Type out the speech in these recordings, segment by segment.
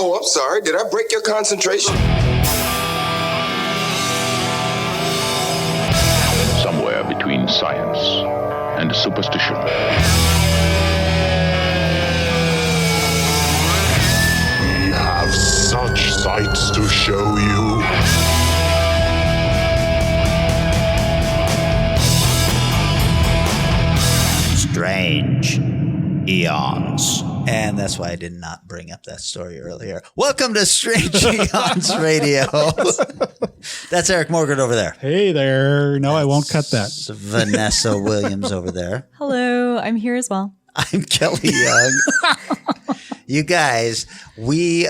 Oh, I'm sorry. Did I break your concentration? Somewhere between science and superstition. We have such sights to show you. Strange Aeons. And that's why I did not bring up that story earlier. Welcome to Strange Aeons Radio. That's Eric Morgan over there. Hey there. No, I won't cut that. Vanessa Williams over there. Hello, I'm here as well. I'm Kelly Young. You guys, we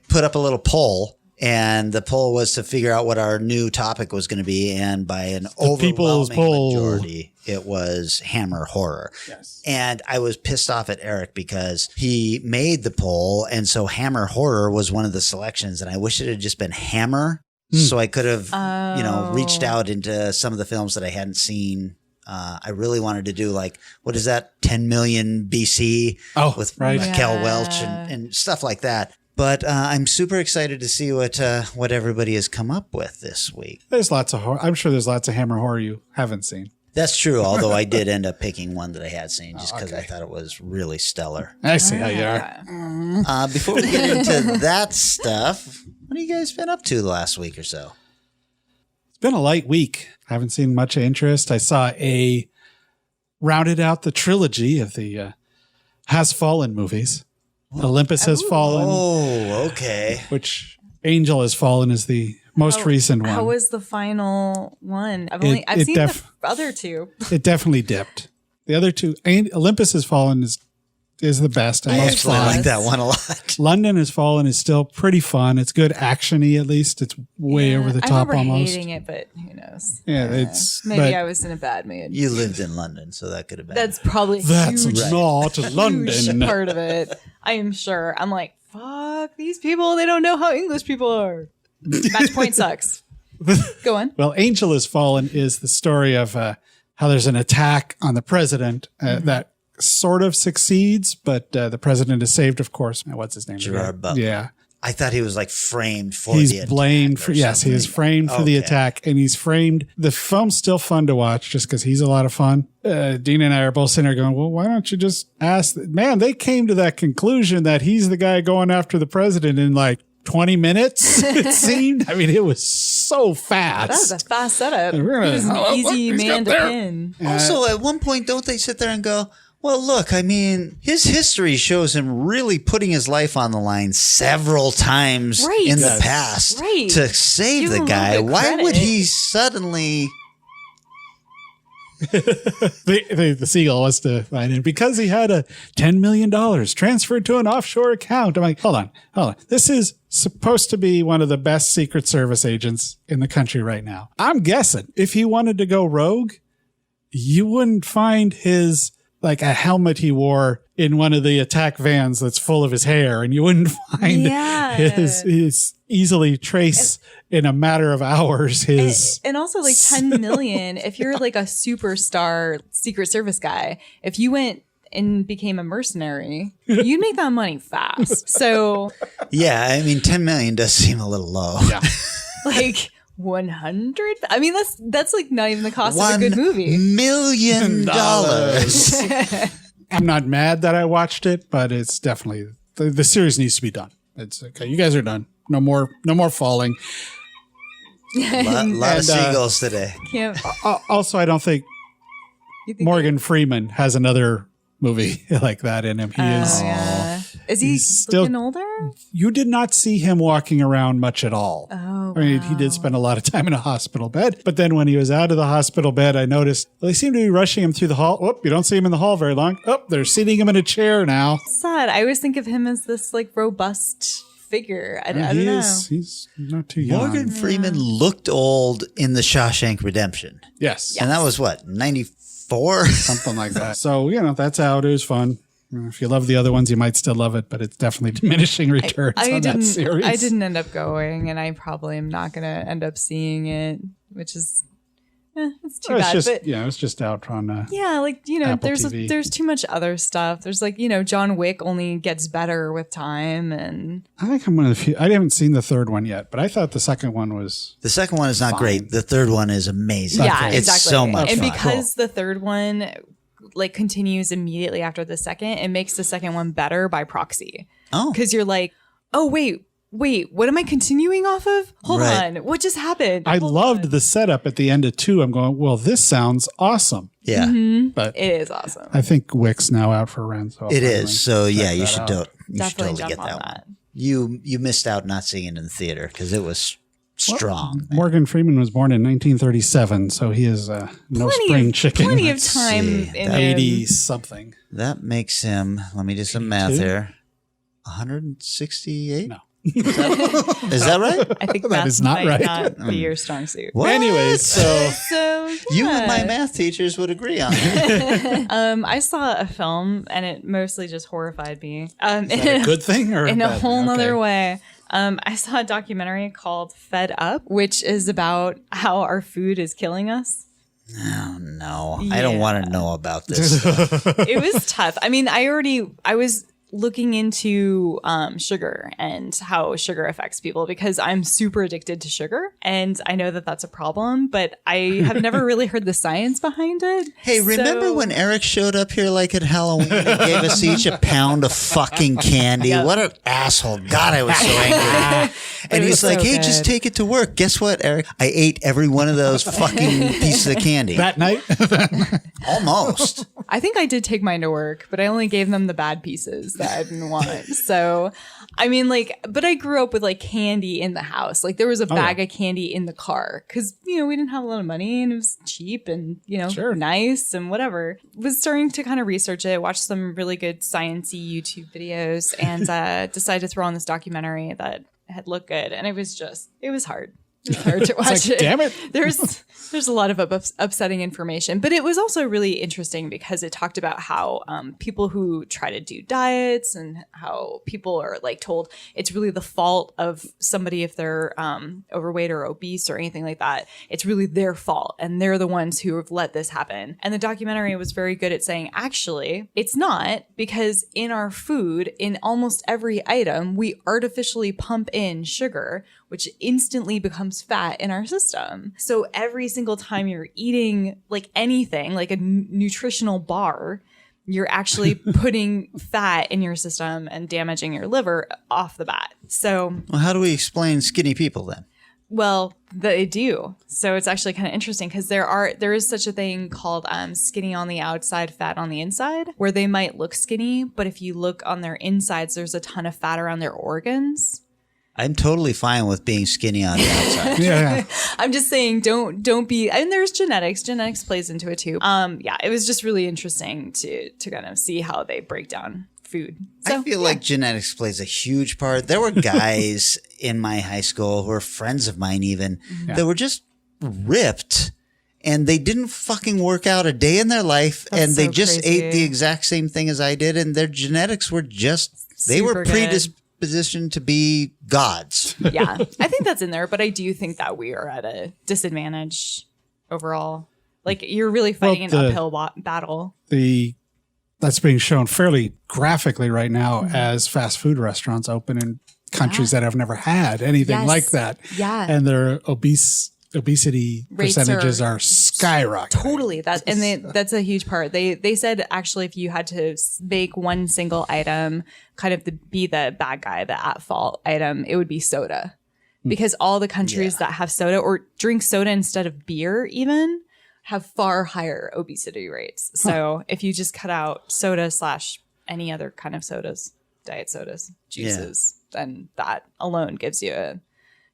put up a little poll, and the poll was to figure out what our new topic was going to be, and by an overwhelming majority, it was Hammer horror. Yes. And I was pissed off at Eric because he made the poll, and so Hammer horror was one of the selections, and I wish it had just been Hammer, so I could have, reached out into some of the films that I hadn't seen. I really wanted to do like, what is that, 10 million BC with Raquel Welch and stuff like that. But I'm super excited to see what everybody has come up with this week. There's lots of horror. I'm sure there's lots of Hammer horror you haven't seen. That's true, although I did end up picking one that I had seen just because I thought it was really stellar. I see how you are. Before we get into that stuff, what have you guys been up to the last week or so? It's been a light week. I haven't seen much interest. I saw rounded out the trilogy of the Has Fallen movies. Olympus Has Fallen. Oh, okay. Which Angel Has Fallen is the most recent one. How was the final one? I've seen the other two. It definitely dipped. The other two, Olympus Has Fallen is the best. I actually like that one a lot. London Has Fallen is still pretty fun. It's good action-y at least. It's way over the top almost. I remember hating it, but who knows? Yeah, maybe I was in a bad mood. You lived in London, so that could have been. That's probably that's huge, not London. Huge part of it. I am sure. I'm like, fuck these people. They don't know how English people are. Match Point sucks. Go on. Well, Angel Has Fallen is the story of how there's an attack on the president that sort of succeeds, but the president is saved, of course. What's his name? Gerard Butler. Yeah. I thought he was like framed for the attack. He's blamed for, yes, he is framed for the attack, and he's framed. The film's still fun to watch just because he's a lot of fun. Dean and I are both sitting there going, well, why don't you just ask? Man, they came to that conclusion that he's the guy going after the president in like 20 minutes, it seemed. I mean, it was so fast. That was a fast setup. He was an easy man to pin. Also, at one point, don't they sit there and go, well, look, I mean, his history shows him really putting his life on the line several times in the past to save the guy. Why would he suddenly... the seagull wants to find it because he had a $10 million transferred to an offshore account. I'm like, hold on. This is supposed to be one of the best Secret Service agents in the country right now. I'm guessing if he wanted to go rogue, you wouldn't find his... like a helmet he wore in one of the attack vans that's full of his hair, and you wouldn't find his easily trace in a matter of hours and also like 10 million. If you're like a superstar Secret Service guy, if you went and became a mercenary, you'd make that money fast. So yeah, I mean, 10 million does seem a little low. Yeah. Like 100. I mean, that's like not even the cost of a good movie. $1 million. I'm not mad that I watched it, but it's definitely the series needs to be done. It's okay. You guys are done. No more falling. lot of seagulls today. Also, I don't think Morgan Freeman has another movie like that in him. He is. Yeah. Is he still looking older? You did not see him walking around much at all. Oh, I mean, he did spend a lot of time in a hospital bed. But then when he was out of the hospital bed, I noticed they seem to be rushing him through the hall. Oh, you don't see him in the hall very long. Oh, they're seating him in a chair now. Sad. I always think of him as this like robust figure. I don't know. He's not too young. Morgan Freeman looked old in The Shawshank Redemption. Yes. And that was what, 94? Something like that. So, that's out. It was fun. If you love the other ones, you might still love it, but it's definitely diminishing returns on that series. I didn't end up going, and I probably am not going to end up seeing it, which is it's too It was bad. just, But it was just out on. yeah, like, Apple there's TV. there's too much other stuff. There's like, John Wick only gets better with time, and I think I'm one of the few. I haven't seen the third one yet, but I thought the second one was. The second one is not Fine. great. The third one is amazing. yeah, It's exactly. so much and fun. because the third one like continues immediately after the second, it makes the second one better by proxy. Oh. Because you're like, oh wait, what am I continuing off of? Hold Right. on, what just happened? I Hold loved on. the setup at the end of 2. I'm going, well, this sounds awesome. Yeah, But It is awesome. I think Wick's now out for rent. So I'll it finally is. So yeah, check you that should out. do. You should Definitely totally jump get on that that. one. You missed out not seeing it in the theater because it was strong. Morgan Freeman was born in 1937, so he is no spring chicken. Plenty of Let's time see. in him. 80 something. That makes him. Let me do some math 82? here. 168. No. Is that right? I think That math is not might right. not be your strong suit. What? Anyways, so So You yeah. and my math teachers would agree on it. I saw a film and it mostly just horrified me. is that a good thing or in a bad whole thing? nother Okay. way. I saw a documentary called Fed Up, which is about how our food is killing us. Oh no, I don't Yeah. want to know about this. stuff. It was tough. I mean, I was looking into sugar and how sugar affects people because I'm super addicted to sugar. And I know that that's a problem, but I have never really heard the science behind it. Hey, remember So- when Eric showed up here like at Halloween and gave us each a pound of fucking candy? Yep. What an asshole. God, I was so angry. And it he's was like, so hey, just good. take it to work. Guess what, Eric? I ate every one of those fucking pieces of candy. That night? Almost. I think I did take mine to work, but I only gave them the bad pieces that I didn't want. So, I mean, but I grew up with like candy in the house. Like there was a bag of candy in the car because, we didn't have a lot of money and it was cheap and, Sure. nice and whatever. Was starting to kind of research it, watch some really good sciencey YouTube videos and decided to throw on this documentary that had looked good. And it was hard. It was hard to watch like, it. damn it. There's a lot of upsetting information, but it was also really interesting because it talked about how people who try to do diets and how people are like told it's really the fault of somebody if they're overweight or obese or anything like that. It's really their fault and they're the ones who have let this happen. And the documentary was very good at saying, actually, it's not because in our food, in almost every item, we artificially pump in sugar, which instantly becomes fat in our system. So every single time you're eating like anything, like a nutritional bar, you're actually putting fat in your system and damaging your liver off the bat. So, Well, how do we explain skinny people then? well, they do. So it's actually kind of interesting because there is such a thing called skinny on the outside, fat on the inside, where they might look skinny, but if you look on their insides, there's a ton of fat around their organs. I'm totally fine with being skinny on the outside. Yeah. I'm just saying, don't be. And there's genetics. Genetics plays into it too. Yeah, it was just really interesting to kind of see how they break down food. So, I feel like genetics plays a huge part. There were guys in my high school who were friends of mine even that were just ripped and they didn't fucking work out a day in their life and they so just crazy. ate the exact same thing as I did and their genetics were just, they were Super good. predispositioned to be gods. yeah, I think that's in there, but I do think that we are at a disadvantage overall. Like you're really fighting Well, an uphill battle. That's being shown fairly graphically right now as fast food restaurants open in countries that have never had anything Yes. like that. Yeah. And their obesity Rates percentages are are skyrocketing. Totally. That's a huge part. They said actually if you had to make one single item kind of be the bad guy, the at fault item, it would be soda. Because all the countries that have soda or drink soda instead of beer even have far higher obesity rates. So if you just cut out soda / any other kind of sodas, diet sodas, juices, then that alone gives you a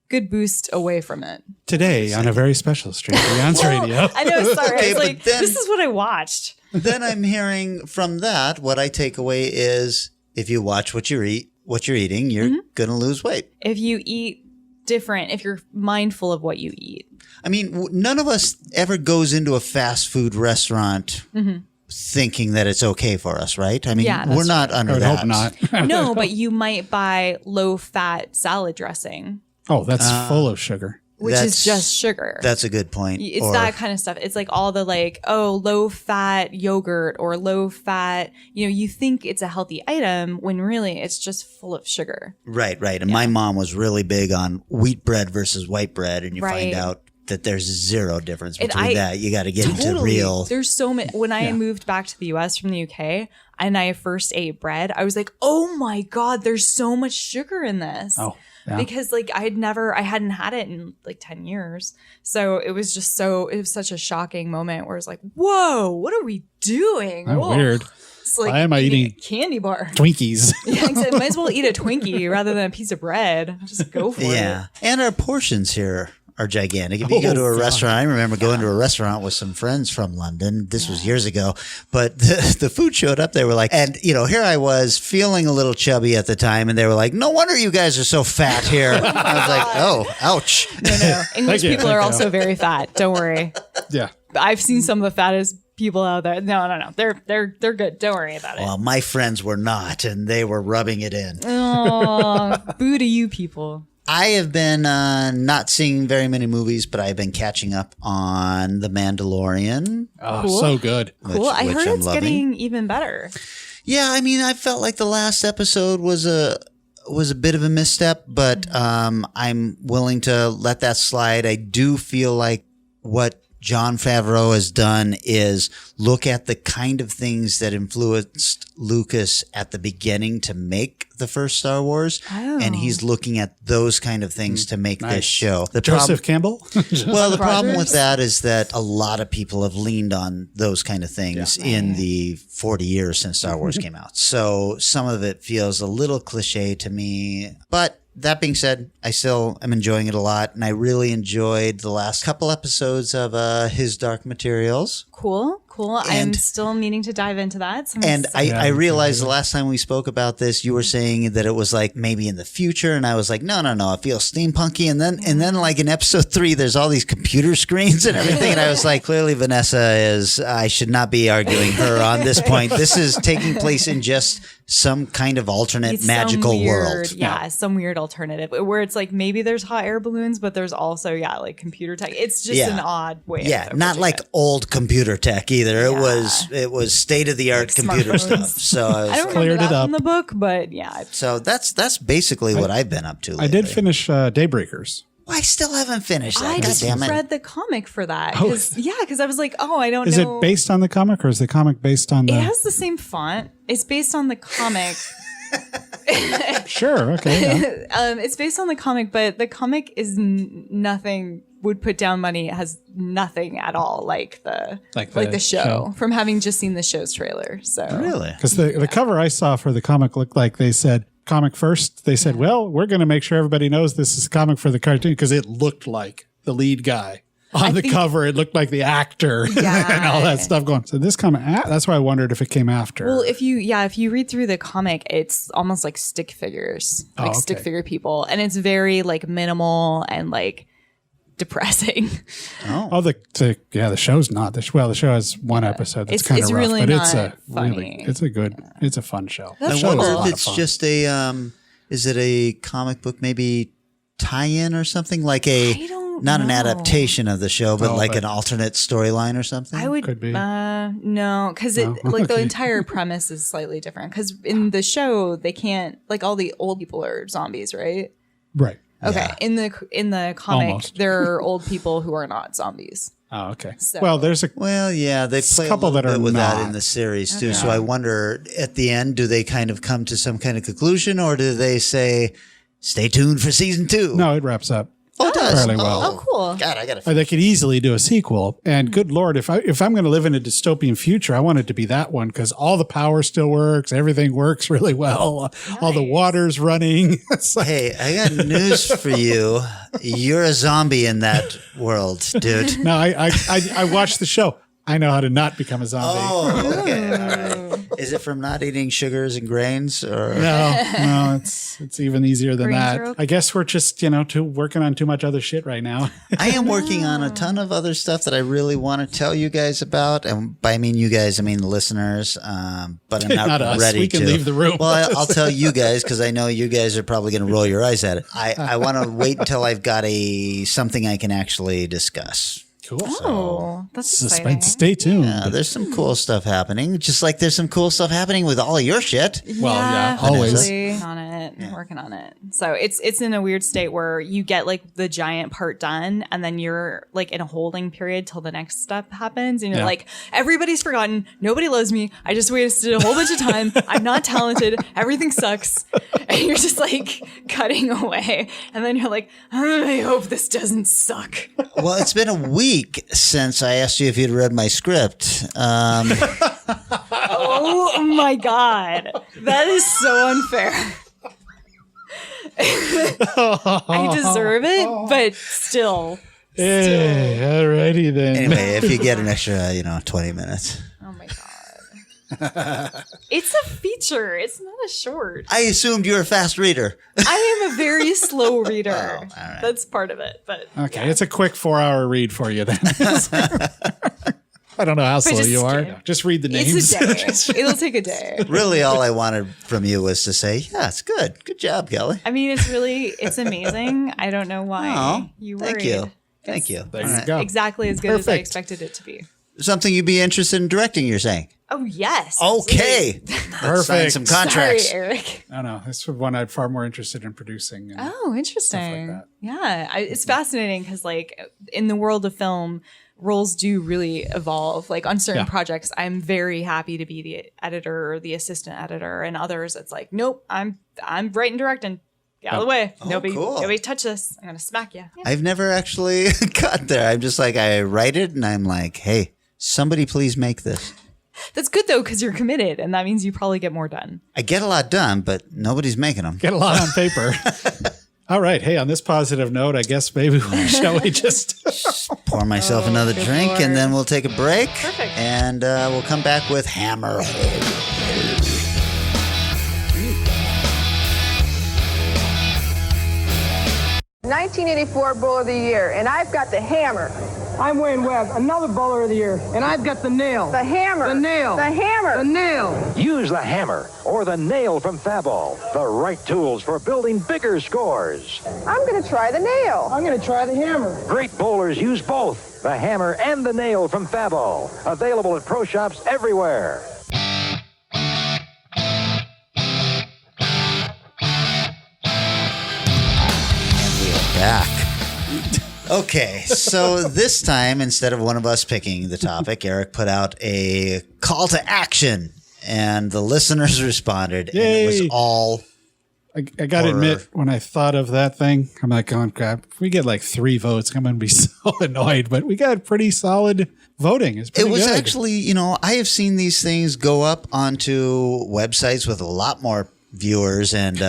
good boost away from it. Today on a very special stream, Aeons Radio. I know, sorry. Okay, I was but like, then- this is what I watched. Then I'm hearing from that, what I take away is if you watch what you're eating, you're going to lose weight. If you eat different, if you're mindful of what you eat. I mean, none of us ever goes into a fast food restaurant thinking that it's okay for us, right? I mean, Yeah, that's we're not under I would that. hope not. No, but you might buy low-fat salad dressing. Oh, that's full of sugar. which is just sugar. That's a good point. It's that kind of stuff. It's like all the like, low fat yogurt or low fat, you think it's a healthy item when really it's just full of sugar. Right. And my mom was really big on wheat bread versus white bread. And you find out that there's zero difference between that. You got to get into real. There's so many. When I moved back to the US from the UK and I first ate bread, I was like, oh my God, there's so much sugar in this. Oh. Yeah. Because like I hadn't had it in like 10 years. So it was just it was such a shocking moment where it's like, whoa, what are we doing? Oh, weird. It's like why am I eating a candy bar? Twinkies. Yeah, exactly. Might as well eat a Twinkie rather than a piece of bread. Just go for it. Yeah. And our portions here are gigantic. If you go to a restaurant, I remember going to a restaurant with some friends from London. This was years ago, but the food showed up. They were like, and here I was feeling a little chubby at the time, and they were like, "No wonder you guys are so fat here." I was like, "Oh, ouch." No. English people are also very fat. Don't worry. Yeah, I've seen some of the fattest people out there. No. They're good. Don't worry about it. Well, my friends were not, and they were rubbing it in. Oh, boo to you people. I have been not seeing very many movies, but I've been catching up on The Mandalorian. Oh, cool. So good. Cool. I heard it's getting even better. Yeah, I mean, I felt like the last episode was a bit of a misstep, but I'm willing to let that slide. I do feel like what Jon Favreau has done is look at the kind of things that influenced Lucas at the beginning to make the first Star Wars. Oh. And he's looking at those kind of things to make this show. Joseph Campbell? Well, the problem with that is that a lot of people have leaned on those kind of things in the 40 years since Star Wars came out. So some of it feels a little cliche to me, but that being said, I still am enjoying it a lot, and I really enjoyed the last couple episodes of His Dark Materials. Cool. I'm still meaning to dive into that. I realized the last time we spoke about this, you were saying that it was like maybe in the future, and I was like, no, it feels steampunky. And then like in episode 3, there's all these computer screens and everything, and I was like, clearly Vanessa I should not be arguing her on this point. This is taking place in just some kind of alternate magical world. Yeah, some weird alternative where it's like maybe there's hot air balloons, but there's also like computer tech. It's just an odd way. Yeah, not like old computer tech either. It was state of the art computer stuff. So I don't remember that from the book, but yeah. So that's basically what I've been up to lately. I did finish Daybreakers. I still haven't finished that. I just read the comic for that. Because I was like, I don't know. Is it based on the comic, or is the comic based on the... It has the same font. It's based on the comic. Sure, okay. Yeah. It's based on the comic, but the comic is nothing... would put down money. It has nothing at all like the show from having just seen the show's trailer. So really, because the cover I saw for the comic looked like they said comic first. They said, well, we're going to make sure everybody knows this is comic for the cartoon, because it looked like the lead guy on the cover. It looked like the actor and all that stuff going. So this comic, that's why I wondered if it came after. Well, if you read through the comic, it's almost like stick figures, stick figure people, and it's very like minimal and like depressing. The show's not. The show has one episode that's kind of rough, really but not funny. It's a fun show. I wonder if it's just is it a comic book maybe tie-in or something, like not an adaptation of the show, but an alternate storyline or something? I would could be. No, because the entire premise is slightly different. Because in the show, they can't, like, all the old people are zombies, right? Right. Okay. Yeah. In the comic, almost. There are old people who are not zombies. Oh, okay. So. Well, they play a couple that are with that in the series too. Okay. So I wonder, at the end, do they kind of come to some kind of conclusion, or do they say, "Stay tuned for season 2"? No, it wraps up. Oh, it does. Fairly well. Oh, cool. God, I gotta. They could easily do a sequel. And good Lord, if I'm going to live in a dystopian future, I want it to be that one, because all the power still works. Everything works really well. Nice. All the water's running. Hey, I got news for you. You're a zombie in that world, dude. No, I watched the show. I know how to not become a zombie. Oh, okay. All right. Is it from not eating sugars and grains? Or No, it's even easier than Grains that. are okay. I guess we're just, working on too much other shit right now. I am working on a ton of other stuff that I really want to tell you guys about. And by I mean you guys, I mean the listeners. But I'm not, Not us. ready We can to leave the room. Well, I'll tell you guys because I know you guys are probably going to roll your eyes at it. I want to wait until I've got something I can actually discuss. Cool. Oh, that's exciting. Stay tuned. There's some cool stuff happening, just like there's some cool stuff happening with all of your shit. Well, yeah, always. Working on it, working on it. So it's in a weird state where you get like the giant part done, and then you're like in a holding period till the next step happens, and you're like, everybody's forgotten, nobody loves me, I just wasted a whole bunch of time, I'm not talented, everything sucks, and you're just like cutting away, and then you're like, I hope this doesn't suck. Well, it's been a week since I asked you if you'd read my script. Oh my god, that is so unfair. I deserve it, but still. Hey, alrighty then. Anyway, if you get an extra, 20 minutes. Oh my god. It's a feature. It's not a short. I assumed you were a fast reader. I am a very slow reader. all right. That's part of it. But Okay, it's a quick 4-hour read for you then. I don't know how slow just you are. skip. Just read the names. it's a day. It'll take a day. Really, all I wanted from you was to say, yeah, it's good. Good job, Kelly. I mean, it's amazing. I don't know why Oh, you worried. thank you. Thank you. There All you right. go. Exactly as good as I Perfect. expected it to be. Something you'd be interested in directing, you're saying? Oh, yes. Okay. Let's sign Perfect. some Sorry, contracts. Eric. No, this is one I'm far more interested in producing. And Oh, interesting. that. Yeah, it's fascinating because, like, in the world of film, roles do really evolve. Like on certain Yeah. projects, I'm very happy to be the editor or the assistant editor, and others, it's like, nope, I'm writing, directing. Get out of the way. cool. Nobody touch this. I'm gonna smack you. Yeah. I've never actually got there. I'm just like, I write it and I'm like, hey, somebody please make this. That's good though, because you're committed, and that means you probably get more done. I get a lot done, but nobody's making them. get a lot on paper. All right. Hey, on this positive note, I guess maybe shall we just Pour myself another drink Lord. and then we'll take a break. Perfect. And we'll come back with Hammer. 1984 Bowler of the Year, and I've got the hammer. I'm Wayne Webb, another bowler of the year, and I've got the nail. The hammer. The nail. The hammer. The nail. Use the hammer or the nail from Faball. The right tools for building bigger scores. I'm going to try the nail. I'm going to try the hammer. Great bowlers use both the hammer and the nail from Faball. Available at pro shops everywhere. Back. Okay, so this time, instead of one of us picking the topic, Eric put out a call to action, and the listeners responded, and it was Yay. all I got to Horror. admit, when I thought of that thing, I'm like, going, crap, if we get like 3 votes, I'm going to be so annoyed. But we got pretty solid voting. It's It pretty was good. actually, I have seen these things go up onto websites with a lot more viewers and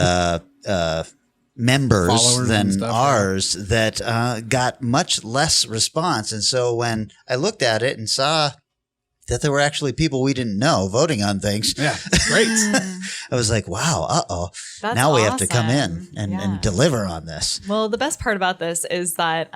members Followers and than stuff, ours that got much less response. And so when I looked at it and saw that there were actually people we didn't know voting on things, Yeah, great. I was like, wow, That's now we have to come in awesome. and Yeah. deliver on this. Well, the best part about this is that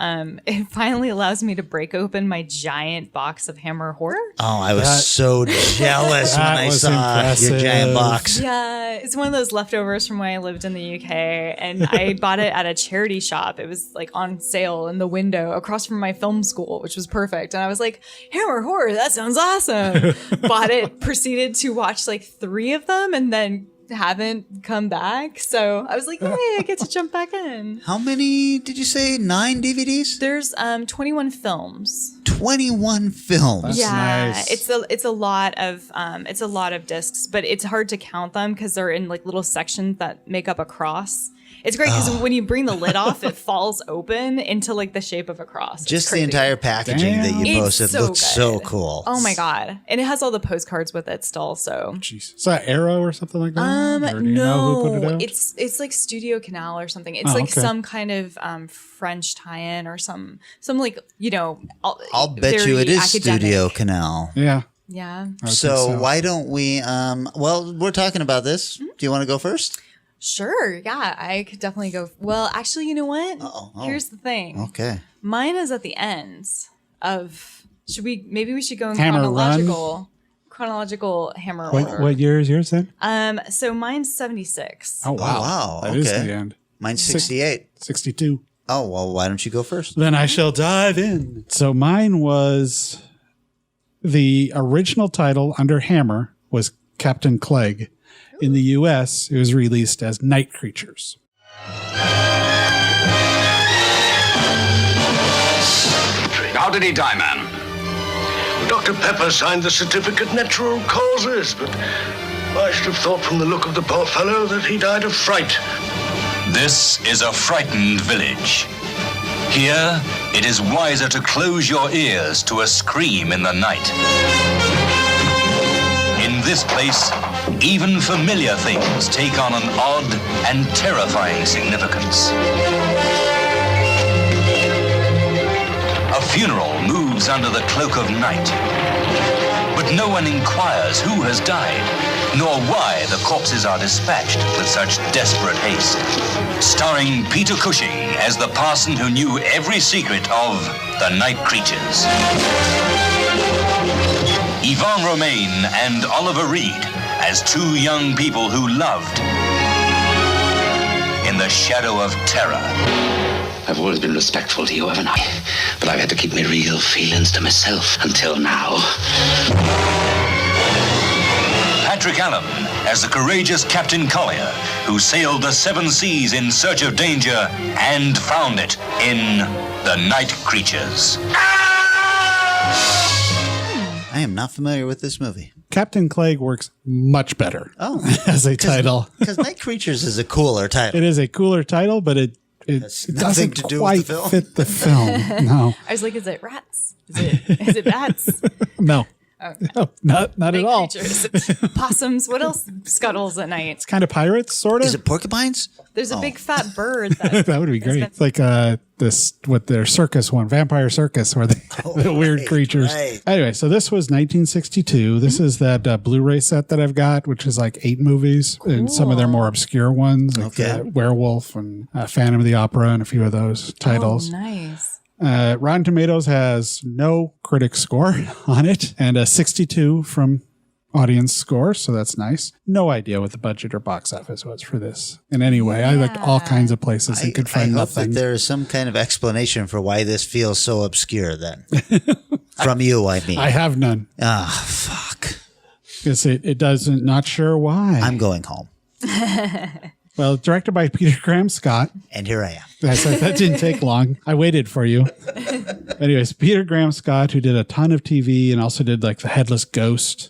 it finally allows me to break open my giant box of Hammer horror. Oh, I was That- so jealous when that I was saw your giant impressive. box. Yeah, it's one of those leftovers from when I lived in the UK, and I bought it at a charity shop. It was like on sale in the window across from my film school, which was perfect. And I was like, Hammer horror, that sounds awesome. Bought it, proceeded to watch like 3 of them, and then haven't come back. So I was like, yay, I get to jump back in. How many did you say? 9 DVDs? There's 21 films. 21 films. That's Yeah, nice. it's a lot of discs, but it's hard to count them because they're in like little sections that make up a cross. It's great because when you bring the lid off, it falls open into like the shape of a cross. It's Just the crazy. entire packaging that Damn. you It's posted so looks so good. cool. Oh my god! And it has all the postcards with it still. So Jeez. Is that Arrow or something like that? Or do you know who put it out? it's like Studio Canal or something. It's Oh, like okay. some kind of French tie-in or some like I'll bet you very it is academic. Studio Canal. Yeah. Yeah. So why don't we, well, we're talking about this. Do you want to go first? Sure. Yeah, I could definitely go. Well, actually, you know what? Here's the thing. Okay. Mine is at the end of, maybe we should go in Hammer chronological Hammer order. What year is yours then? So mine's 76. Oh, wow. wow. That Okay. is the end. Mine's 68. 62. Oh, well, why don't you go first? Then I shall dive in. So mine was the original title under Hammer was Captain Clegg. In the U.S., it was released as Night Creatures. How did he die, man? Dr. Pepper signed the certificate natural causes, but I should have thought from the look of the poor fellow that he died of fright. This is a frightened village. Here, it is wiser to close your ears to a scream in the night. In this place, even familiar things take on an odd and terrifying significance. A funeral moves under the cloak of night, but no one inquires who has died, nor why the corpses are dispatched with such desperate haste. Starring Peter Cushing as the parson who knew every secret of the Night Creatures. Yvonne Romaine and Oliver Reed as two young people who loved in the shadow of terror. I've always been respectful to you, haven't I? But I've had to keep my real feelings to myself until now. Patrick Allen as the courageous Captain Collier who sailed the seven seas in search of danger and found it in The Night Creatures. I am not familiar with this movie. Captain Clegg works much better as a title. Because Night Creatures is a cooler title. It is a cooler title, but it doesn't to do quite with the film. fit the film. No. I was like, is it rats? Is it bats? No. Oh, no, not at all. Creatures. Possums. What else scuttles at night? It's kind of pirates, sort of. Is it porcupines? There's a big fat bird. That would be great. It's like this with their circus one, Vampire Circus, where the weird creatures. Right. Anyway, so this was 1962. This is that Blu-ray set that I've got, which is like 8 movies and some of their more obscure ones, like Werewolf and Phantom of the Opera and a few of those titles. Oh, nice. Rotten Tomatoes has no critic score on it and a 62 from audience score, so that's nice. No idea what the budget or box office was for this in any way. I looked all kinds of places and could find I hope nothing. that there is some kind of explanation for why this feels so obscure then. From you, I mean. I have none. Ah, fuck. Because it doesn't, not sure why. I'm going home. Well, directed by Peter Graham Scott. And here I am. That didn't take long. I waited for you. Anyways, Peter Graham Scott, who did a ton of TV and also did like The Headless Ghost.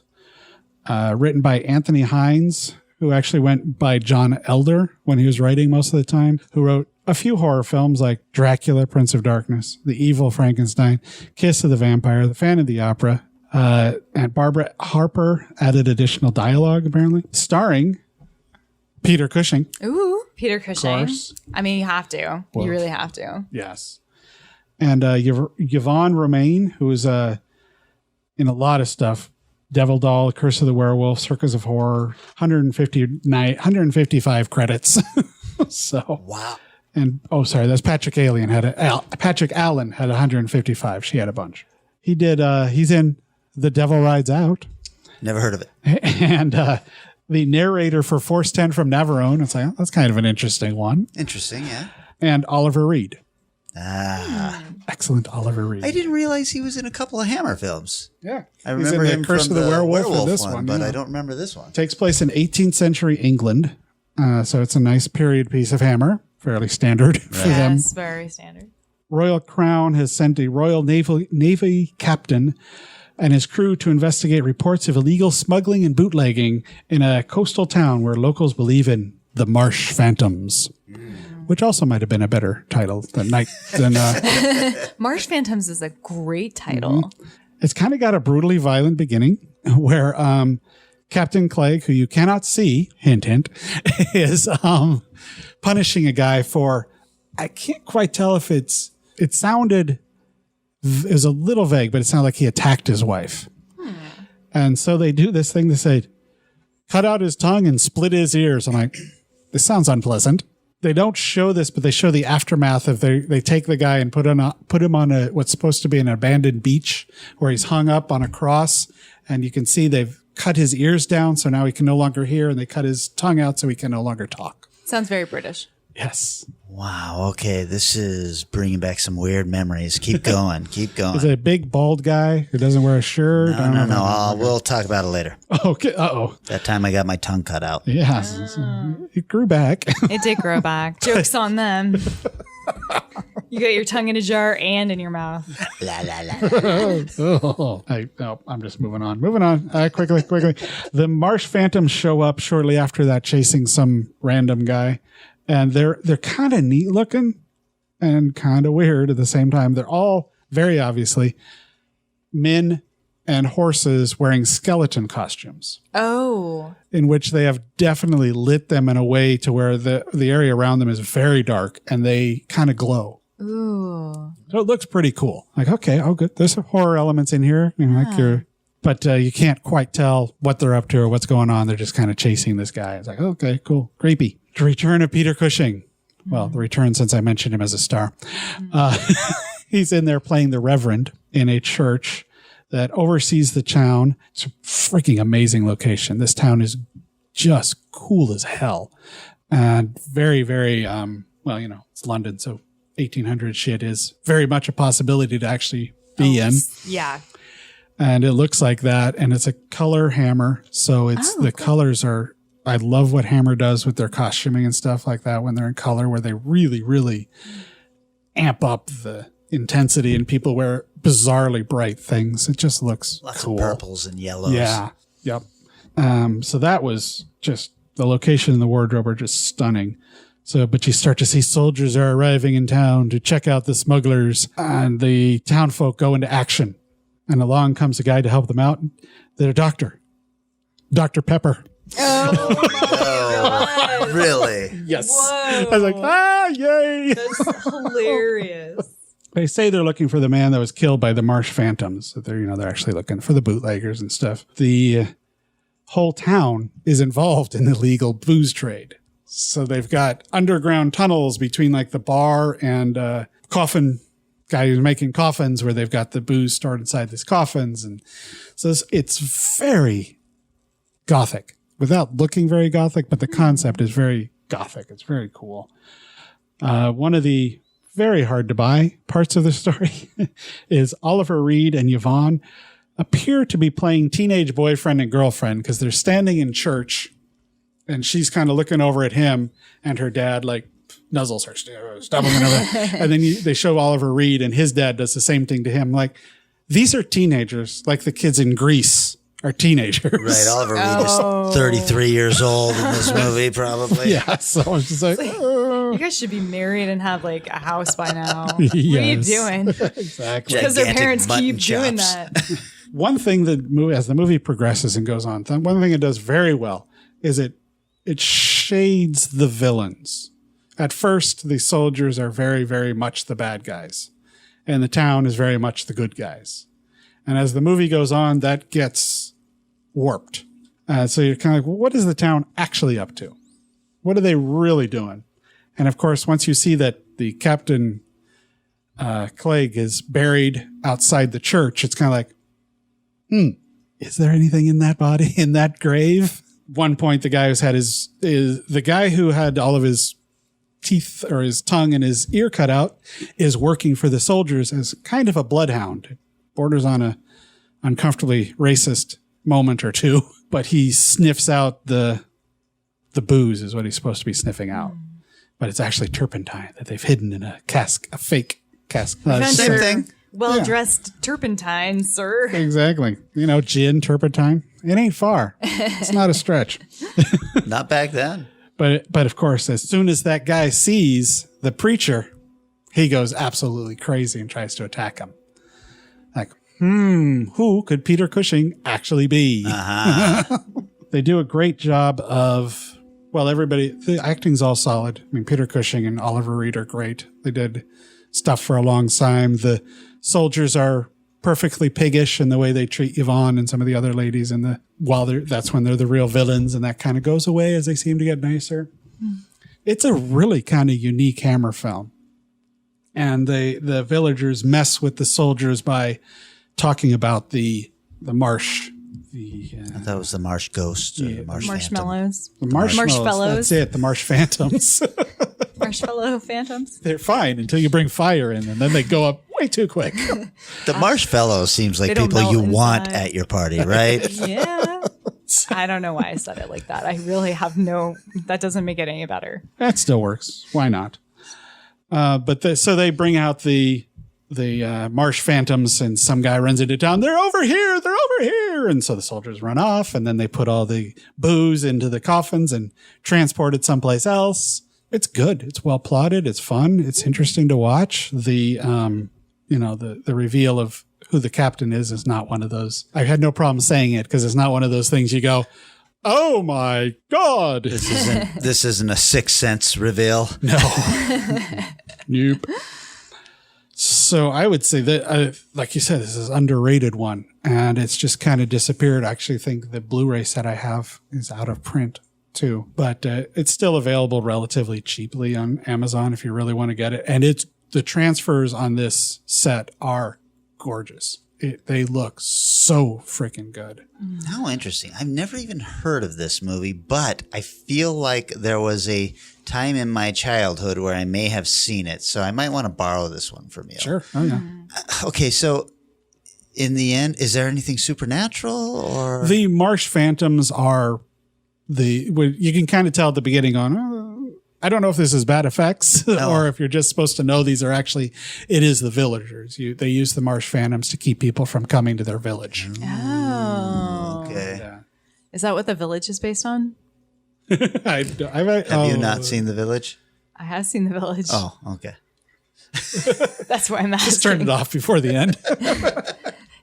Written by Anthony Hines, who actually went by John Elder when he was writing most of the time, who wrote a few horror films like Dracula, Prince of Darkness, The Evil Frankenstein, Kiss of the Vampire, The Phantom of the Opera, and Barbara Harper added additional dialogue, apparently, starring Peter Cushing. Ooh, Peter Cushing. Of course. I mean, you have to. Well, you really have to. Yes. And Yvonne Romaine, who was in a lot of stuff. Devil Doll, Curse of the Werewolf, Circus of Horror, 155 credits. So wow. And that's Patrick Allen Patrick Allen had 155. She had a bunch. He did. He's in The Devil Rides Out. Never heard of it. And the narrator for Force 10 from Navarone. It's like, that's kind of an interesting one. Interesting, yeah. And Oliver Reed. Excellent Oliver Reed. I didn't realize he was in a couple of Hammer films. Yeah. I remember him Curse from of the Werewolf Werewolf and this one, one, but yeah. I don't remember this one. Takes place in 18th century England. So it's a nice period piece of Hammer. Fairly standard for them. Yes, very standard. Royal Crown has sent a Royal Navy captain and his crew to investigate reports of illegal smuggling and bootlegging in a coastal town where locals believe in the Marsh Phantoms. Which also might have been a better title than Marsh Phantoms is a great title. Mm-hmm. It's kind of got a brutally violent beginning where Captain Clegg, who you cannot see, hint, hint, is punishing a guy for, I can't quite tell if it was a little vague, but it sounded like he attacked his wife. And so they do this thing. They say, cut out his tongue and split his ears. I'm like, this sounds unpleasant. They don't show this, but they show the aftermath of they take the guy and put him on what's supposed to be an abandoned beach where he's hung up on a cross. And you can see they've cut his ears down. So now he can no longer hear, and they cut his tongue out so he can no longer talk. Sounds very British. Yes. Wow. Okay. This is bringing back some weird memories. Keep going. Keep going. Is it a big bald guy who doesn't wear a shirt? No. We'll talk about it later. Okay. Uh-oh. That time I got my tongue cut out. Yeah. It grew back. It did grow back. Joke's on them. You got your tongue in a jar and in your mouth. La, la, la. I'm just moving on. Quickly. The Marsh Phantoms show up shortly after that, chasing some random guy. And they're kind of neat looking and kind of weird at the same time. They're all very obviously men and horses wearing skeleton costumes. Oh. In which they have definitely lit them in a way to where the area around them is very dark and they kind of glow. Ooh. So it looks pretty cool. Like, okay, good. There's some horror elements in here. But you can't quite tell what they're up to or what's going on. They're just kind of chasing this guy. It's like, okay, cool. Creepy. The return of Peter Cushing. Well, the return since I mentioned him as a star. He's in there playing the Reverend in a church that oversees the town. It's a freaking amazing location. This town is just cool as hell. And very, very, it's London, so 1800 shit is very much a possibility to actually be in. Yeah. And it looks like that. And it's a color Hammer. So the colors are, I love what Hammer does with their costuming and stuff like that when they're in color, where they really, really amp up the intensity and people wear bizarrely bright things. It just looks lots cool. of purples and yellows. Yeah. Yep. So that was just, the location and the wardrobe are just stunning. So, but you start to see soldiers are arriving in town to check out the smugglers, and the town folk go into action. And along comes a guy to help them out. They're Dr. Pepper. Oh, my God. Really? Yes. Whoa. I was like, yay. That's hilarious. They say they're looking for the man that was killed by the Marsh Phantoms. That they're actually looking for the bootleggers and stuff. The whole town is involved in the illegal booze trade. So they've got underground tunnels between like the bar and coffin guy who's making coffins, where they've got the booze stored inside these coffins. And so it's very gothic without looking very gothic, but the concept is very gothic. It's very cool. One of the very hard to buy parts of the story is Oliver Reed and Yvonne appear to be playing teenage boyfriend and girlfriend, because they're standing in church and she's kind of looking over at him, and her dad like nuzzles her, stop him, and then they show Oliver Reed and his dad does the same thing to him. Like, these are teenagers, like the kids in Grease are teenagers. Right. Oliver Reed is 33 years old in this movie, probably. Yeah. So I was just like, you guys should be married and have like a house by now. What are you doing? Exactly. Because their parents keep doing chops. that. One thing as the movie progresses and goes on, one thing it does very well is it shades the villains. At first, the soldiers are very, very much the bad guys, and the town is very much the good guys. And as the movie goes on, that gets warped. So you're kind of like, well, what is the town actually up to? What are they really doing? And of course, once you see that the Captain Clegg is buried outside the church, it's kind of like, is there anything in that body, in that grave? One point, the guy the guy who had all of his teeth or his tongue and his ear cut out is working for the soldiers as kind of a bloodhound. It borders on a uncomfortably racist moment or two, but he sniffs out the booze is what he's supposed to be sniffing out. But it's actually turpentine that they've hidden in a cask, a fake cask. Same thing. Well-dressed turpentine, sir. Exactly. Gin, turpentine. It ain't far. It's not a stretch. Not back then. But of course, as soon as that guy sees the preacher, he goes absolutely crazy and tries to attack him. Like, who could Peter Cushing actually be? Uh-huh. They do a great job of, the acting's all solid. I mean, Peter Cushing and Oliver Reed are great. They did stuff for a long time. The soldiers are perfectly piggish in the way they treat Yvonne and some of the other ladies, and that's when they're the real villains, and that kind of goes away as they seem to get nicer. It's a really kind of unique Hammer film. And the villagers mess with the soldiers by talking about the marsh. I thought it was the marsh ghost. Or the marshmallows. The marshmallows. That's it. The marsh phantoms. Marshmallow phantoms. They're fine until you bring fire in, and then they go up way too quick. The marshmallow seems like people you want at your party, right? Yeah. I don't know why I said it like that. I really have that doesn't make it any better. That still works. Why not? So they bring out the marsh phantoms, and some guy runs into town. They're over here. They're over here. And so the soldiers run off, and then they put all the booze into the coffins and transport it someplace else. It's good. It's well plotted. It's fun. It's interesting to watch. The reveal of who the captain is not one of those. I had no problem saying it because it's not one of those things you go, oh my God. This isn't a Sixth Sense reveal. No. Nope. So I would say that, like you said, this is an underrated one, and it's just kind of disappeared. I actually think the Blu-ray set I have is out of print too, but it's still available relatively cheaply on Amazon if you really want to get it. And the transfers on this set are gorgeous. They look so freaking good. How interesting. I've never even heard of this movie, but I feel like there was a time in my childhood where I may have seen it. So I might want to borrow this one from you. Sure. Oh, yeah. Okay. So in the end, is there anything supernatural or? The marsh phantoms are you can kind of tell at the beginning on, I don't know if this is bad effects or if you're just supposed to know these are actually, it is the villagers. They use the marsh phantoms to keep people from coming to their village. Oh. Okay. Yeah. Is that what The Village is based on? Have you not seen The Village? I have seen The Village. Oh, okay. That's why I'm asking. Just turned it off before the end.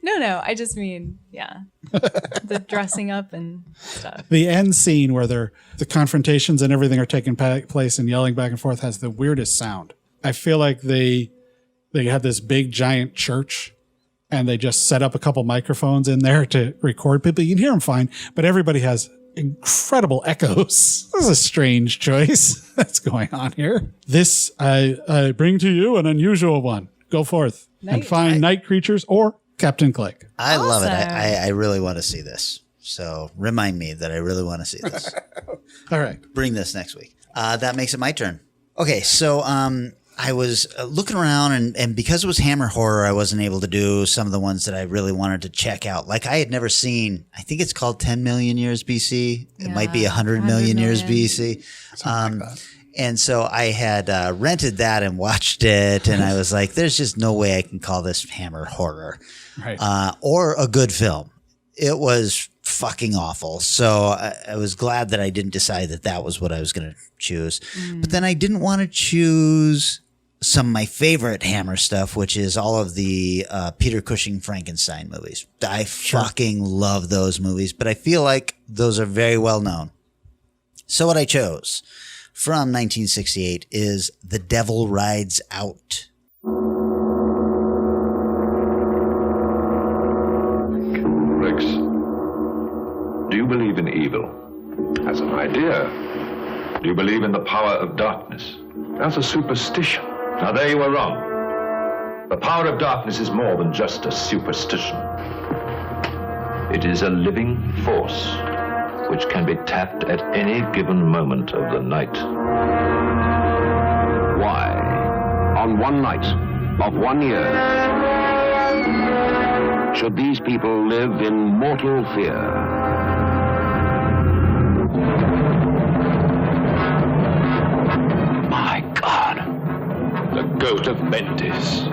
No. I just mean, yeah. The dressing up and stuff. The end scene where the confrontations and everything are taking place and yelling back and forth has the weirdest sound. I feel like they had this big giant church and they just set up a couple microphones in there to record people. You can hear them fine, but everybody has incredible echoes. This is a strange choice that's going on here. This, I bring to you an unusual one. Go forth and find night creatures or Captain Click. I love it. I really want to see this. So remind me that I really want to see this. All right. Bring this next week. That makes it my turn. Okay. So I was looking around and because it was Hammer horror, I wasn't able to do some of the ones that I really wanted to check out. Like I had never seen, I think it's called 10 million years BC. It might be 100 million years BC. Something like that. And so I had rented that and watched it, and I was like, there's just no way I can call this Hammer horror or a good film. It was fucking awful. So I was glad that I didn't decide that was what I was going to choose. But then I didn't want to choose some of my favorite Hammer stuff, which is all of the Peter Cushing Frankenstein movies. I fucking love those movies, but I feel like those are very well known. So what I chose from 1968 is The Devil Rides Out. Rex, do you believe in evil? As an idea. Do you believe in the power of darkness? As a superstition. Now there you are wrong. The power of darkness is more than just a superstition. It is a living force which can be tapped at any given moment of the night. Why, on one night of 1 year, should these people live in mortal fear? My God, the goat of Mendes,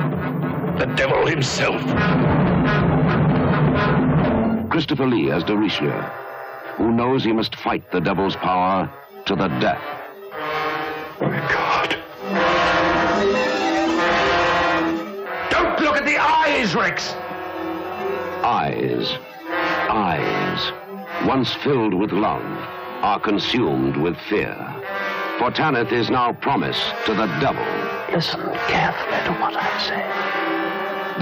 the devil himself. Christopher Lee as de Richelieu, who knows he must fight the devil's power to the death. My God. Don't look at the eyes, Rex! Eyes, once filled with love, are consumed with fear. For Tanith is now promise to the devil. Listen carefully to what I say.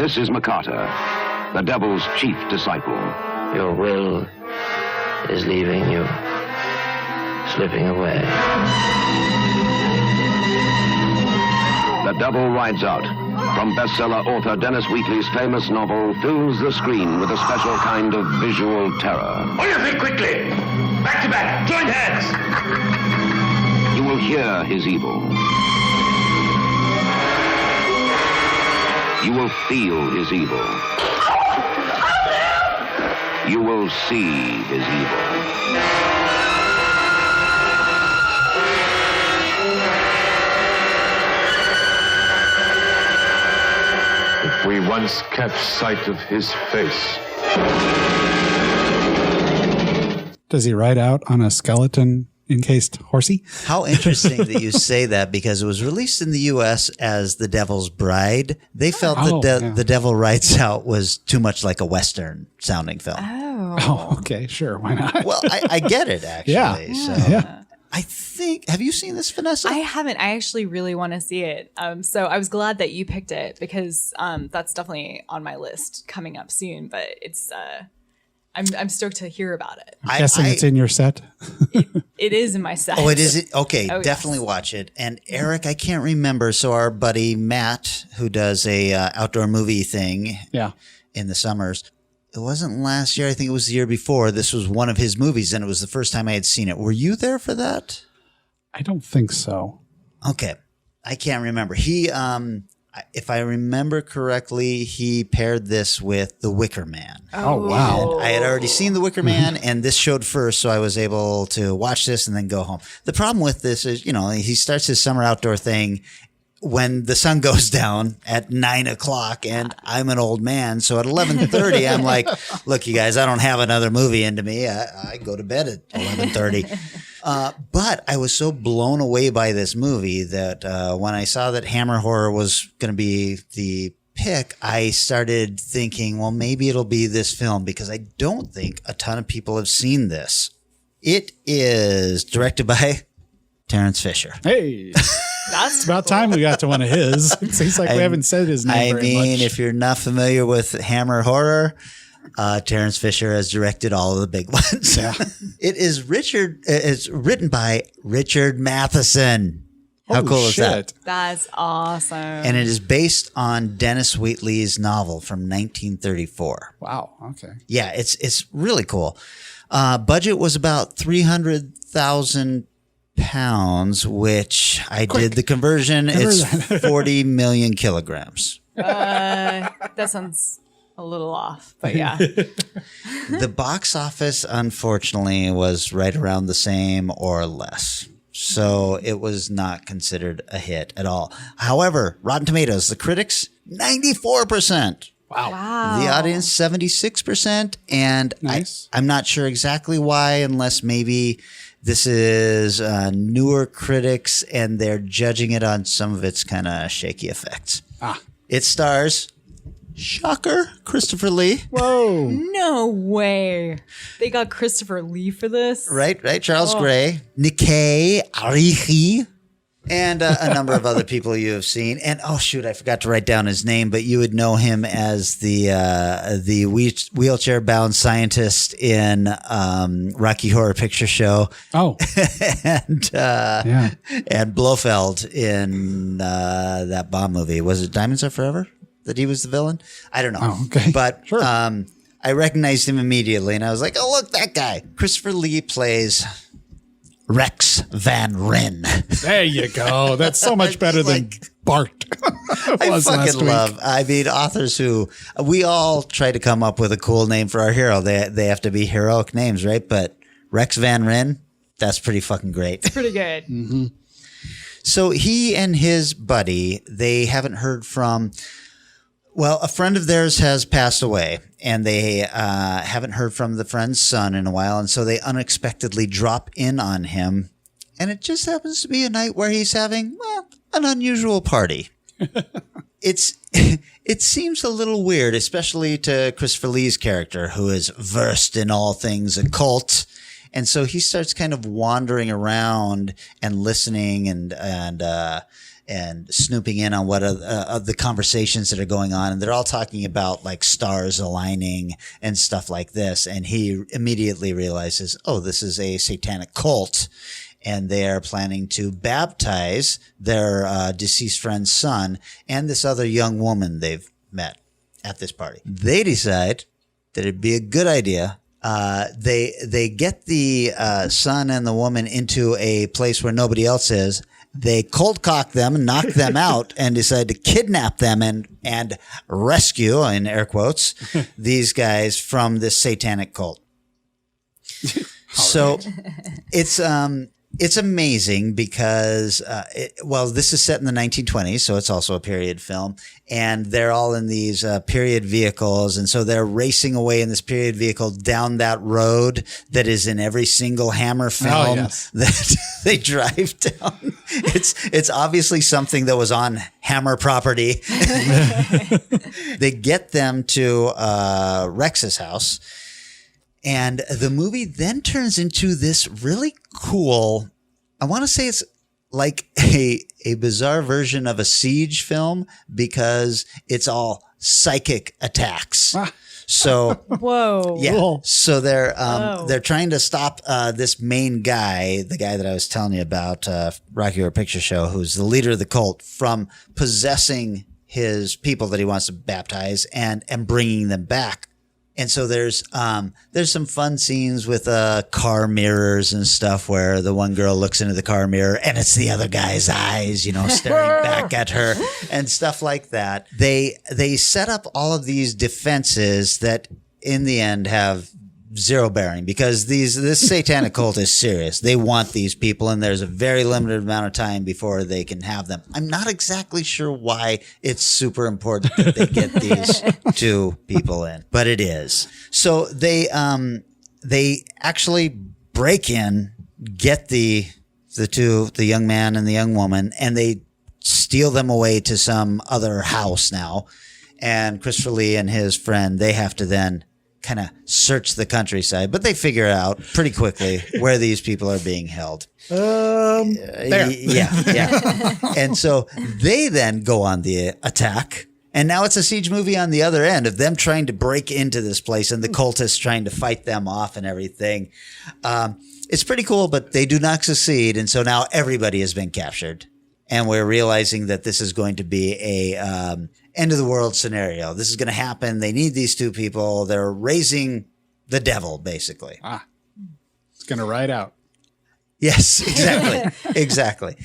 This is MacArthur, the devil's chief disciple. Your will is leaving you, slipping away. The Devil Rides Out, from bestseller author Dennis Wheatley's famous novel, fills the screen with a special kind of visual terror. On your feet quickly! Back to back, join hands! You will hear his evil. You will feel his evil. You will see his evil. If we once catch sight of his face. Does he ride out on a skeleton encased horsey? How interesting that you say that, because it was released in the U.S. as The Devil's Bride. They felt The Devil Rides Out was too much like a Western sounding film. Oh, okay, sure. Why not? Well, I get it, actually. Yeah. I think, have you seen this, Vanessa? I haven't. I actually really want to see it. So I was glad that you picked it, because that's definitely on my list coming up soon. But it's I'm stoked to hear about it. I'm guessing it's in your set. It is in my set. Oh, it is? Okay, Oh, definitely yes. watch it. And Eric, I can't remember. So our buddy Matt, who does a outdoor movie thing in the summers, it wasn't last year. I think it was the year before. This was one of his movies, and it was the first time I had seen it. Were you there for that? I don't think so. Okay. I can't remember. He, if I remember correctly, he paired this with The Wicker Man. Oh, wow. And I had already seen The Wicker Man, and this showed first, so I was able to watch this and then go home. The problem with this is, he starts his summer outdoor thing when the sun goes down at 9:00, and I'm an old man. So at 11:30, I'm like, look, you guys, I don't have another movie into me. I go to bed at 11:30. But I was so blown away by this movie that when I saw that Hammer Horror was going to be the pick, I started thinking, well, maybe it'll be this film, because I don't think a ton of people have seen this. It is directed by Terrence Fisher. Hey. It's about time we got to one of his. It seems like we haven't said his name very much. If you're not familiar with Hammer Horror, Terrence Fisher has directed all of the big ones. Yeah. It's written by Richard Matheson. How cool is that? That's awesome. And it is based on Dennis Wheatley's novel from 1934. Wow. Okay. Yeah, it's really cool. Budget was about 300,000 pounds, which I did the conversion. It's 40 million kilograms. That sounds a little off, but yeah. The box office, unfortunately, was right around the same or less. So it was not considered a hit at all. However, Rotten Tomatoes, the critics, 94%. Wow. The audience, 76%. And nice. I'm not sure exactly why, unless maybe this is newer critics and they're judging it on some of its kind of shaky effects. It stars, shocker, Christopher Lee. Whoa. No way. They got Christopher Lee for this? Right. Charles Gray, Nikkei Arihi, and a number of other people you have seen. And oh shoot, I forgot to write down his name, but you would know him as the wheelchair-bound scientist in Rocky Horror Picture Show. Oh, and Blofeld in that Bond movie. Was it Diamonds Are Forever that he was the villain? I don't know. Oh, okay. But sure. I recognized him immediately, and I was like, "Oh, look, that guy!" Christopher Lee plays Rex Van Ryn. There you go. That's so much better than Bart. I fucking love. I mean, authors who we all try to come up with a cool name for our hero. They have to be heroic names, right? But Rex Van Ryn, that's pretty fucking great. It's pretty good. Mm-hmm. So he and his buddy, they haven't heard from. Well, a friend of theirs has passed away, and they haven't heard from the friend's son in a while, and so they unexpectedly drop in on him, and it just happens to be a night where he's having, well, an unusual party. It seems a little weird, especially to Christopher Lee's character, who is versed in all things occult And so he starts kind of wandering around and listening and snooping in on what are the conversations that are going on. And they're all talking about like stars aligning and stuff like this. And he immediately realizes, oh, this is a satanic cult. And they are planning to baptize their deceased friend's son and this other young woman they've met at this party. They decide that it'd be a good idea. They get the son and the woman into a place where nobody else is. They cold cock them and knock them out and decide to kidnap them and rescue, in air quotes, these guys from this satanic cult. So it's amazing because, this is set in the 1920s, so it's also a period film, and they're all in these period vehicles, and so they're racing away in this period vehicle down that road that is in every single Hammer film that they drive down. It's obviously something that was on Hammer property. They get them to Rex's house. And the movie then turns into this really cool, I want to say it's like a bizarre version of a Siege film because it's all psychic attacks. So, whoa. Yeah. Cool. So they're trying to stop this main guy, the guy that I was telling you about, Rocky Horror Picture Show, who's the leader of the cult, from possessing his people that he wants to baptize and bringing them back. And so there's some fun scenes with car mirrors and stuff where the one girl looks into the car mirror and it's the other guy's eyes, staring back at her and stuff like that. They set up all of these defenses that in the end have zero bearing because this satanic cult is serious. They want these people and there's a very limited amount of time before they can have them. I'm not exactly sure why it's super important that they get these two people in, but it is. So they actually break in, get the young man and the young woman, and they steal them away to some other house now. And Christopher Lee and his friend, they have to then kind of search the countryside, but they figure out pretty quickly where these people are being held. There. Yeah. And so they then go on the attack. And now it's a Siege movie on the other end of them trying to break into this place and the cultists trying to fight them off and everything. It's pretty cool, but they do not succeed. And so now everybody has been captured. And we're realizing that this is going to be a end of the world scenario. This is going to happen. They need these two people. They're raising the devil, basically. It's going to ride out. Yes, exactly. Exactly.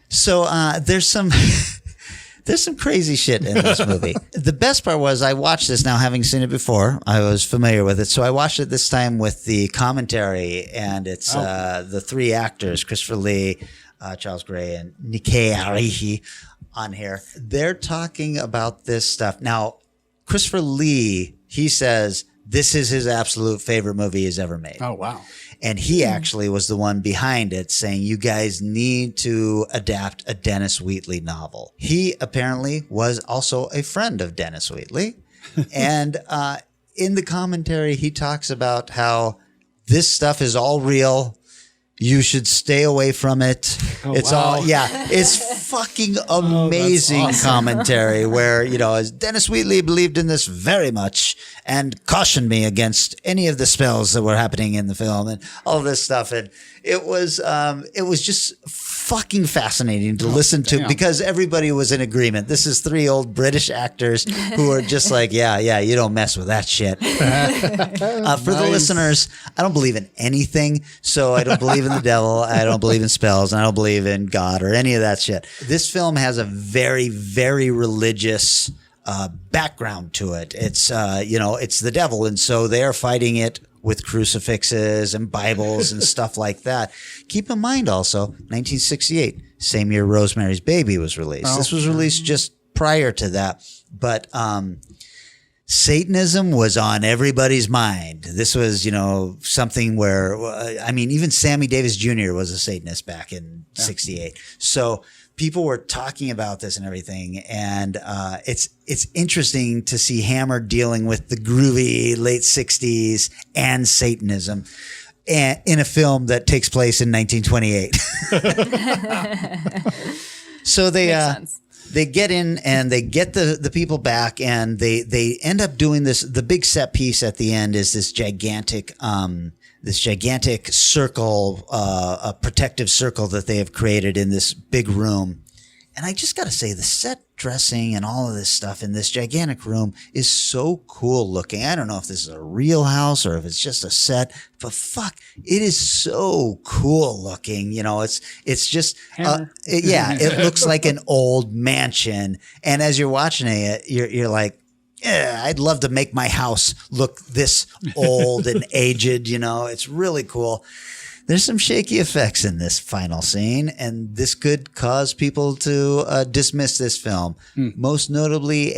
So there's some crazy shit in this movie. The best part was I watched this now, having seen it before. I was familiar with it. So I watched it this time with the commentary, and it's the three actors, Christopher Lee, Charles Gray, and Nikkei Arihi on here. They're talking about this stuff. Now, Christopher Lee, he says this is his absolute favorite movie he's ever made. Oh, wow. And he actually was the one behind it, saying you guys need to adapt a Dennis Wheatley novel. He apparently was also a friend of Dennis Wheatley. And in the commentary, he talks about how this stuff is all real. You should stay away from it. Oh, it's wow. all, it's fucking amazing awesome. commentary where, as Dennis Wheatley believed in this very much and cautioned me against any of the spells that were happening in the film and all this stuff. And it was just fucking fascinating to listen to because everybody was in agreement. This is three old British actors who are just like, yeah, you don't mess with that shit. For the listeners, I don't believe in anything. So I don't believe in the devil. I don't believe in spells. And I don't believe in God or any of that shit. This film has a very, very religious background to it. It's, it's the devil. And so they're fighting it with crucifixes and Bibles and stuff like that. Keep in mind also, 1968, same year Rosemary's Baby was released. This was released just prior to that. But Satanism was on everybody's mind. This was, something where, even Sammy Davis Jr. was a Satanist back in 68. So people were talking about this and everything. And it's interesting to see Hammer dealing with the groovy late 60s and Satanism. and in a film that takes place in 1928. So they get in and they get the people back, and they end up doing this. The big set piece at the end is this gigantic circle, a protective circle that they have created in this big room. And I just got to say, the set dressing and all of this stuff in this gigantic room is so cool looking. I don't know if this is a real house or if it's just a set, but fuck, it is so cool looking. You know, it's just, it looks like an old mansion. And as you're watching it, you're like, yeah, I'd love to make my house look this old and aged. You know, it's really cool. There's some shaky effects in this final scene, and this could cause people to dismiss this film. Most notably,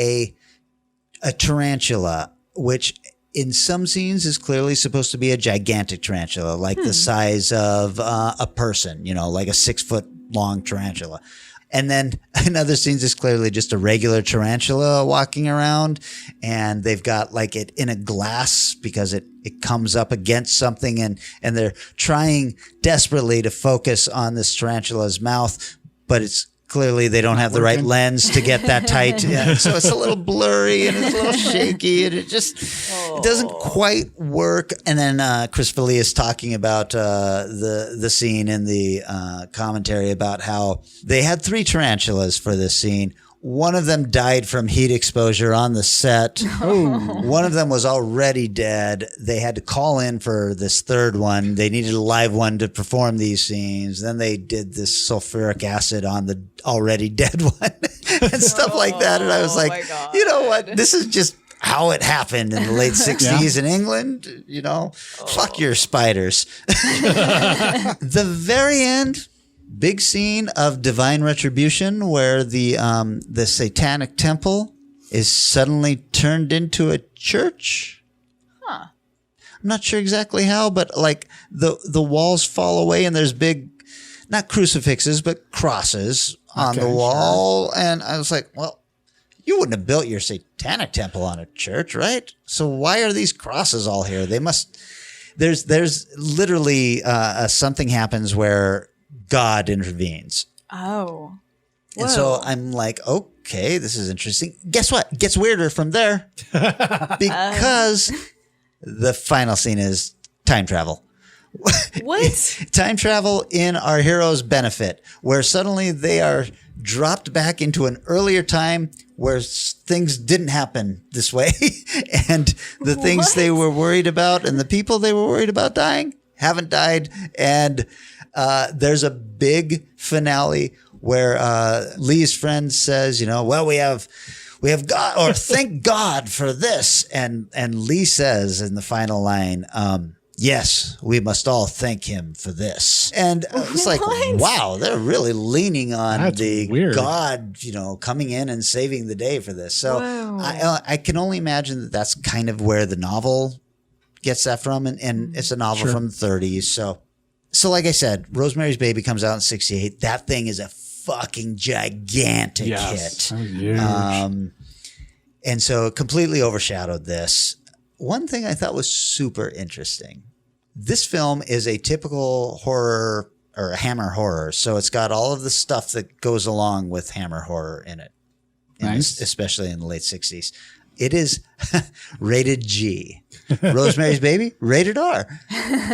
a tarantula, which in some scenes is clearly supposed to be a gigantic tarantula, like the size of a person, you know, like a 6 foot long tarantula. And then in other scenes, it's clearly just a regular tarantula walking around, and they've got like it in a glass because it comes up against something, and they're trying desperately to focus on this tarantula's mouth, but it's clearly they don't have the right lens to get that tight. Yeah, so it's a little blurry and it's a little shaky, and it doesn't quite work. And then Chris D'Elia is talking about the scene in the commentary about how they had 3 tarantulas for this scene. One of them died from heat exposure on the set. One of them was already dead. They had to call in for this third one. They needed a live one to perform these scenes. Then they did this sulfuric acid on the already dead one and stuff like that. And I was like, you know what? This is just how it happened in the late 60s in England. You know, fuck your spiders. The very end. Big scene of divine retribution where the satanic temple is suddenly turned into a church. I'm not sure exactly how, but like the walls fall away and there's big, not crucifixes, but crosses on the wall. Sure. And I was like, well, you wouldn't have built your satanic temple on a church, right? So why are these crosses all here? They must, there's literally something happens where God intervenes. Oh. Whoa. And so I'm like, okay, this is interesting. Guess what? It gets weirder from there because the final scene is time travel. What? Time travel in our heroes' benefit, where suddenly they are dropped back into an earlier time where things didn't happen this way. And the things they were worried about and the people they were worried about dying haven't died. And there's a big finale where Lee's friend says, you know, well, we have God, or thank God for this. And Lee says in the final line, yes, we must all thank him for this. And it's like, wow, they're really leaning on God, you know, coming in and saving the day for this. So I can only imagine that that's kind of where the novel gets that from. And it's a novel from the 30s. So like I said, Rosemary's Baby comes out in 68. That thing is a fucking gigantic hit. Huge. And so it completely overshadowed this. One thing I thought was super interesting. This film is a typical horror or Hammer horror. So it's got all of the stuff that goes along with Hammer horror in it. Nice. Especially in the late 60s. It is rated G. Rosemary's Baby, rated R.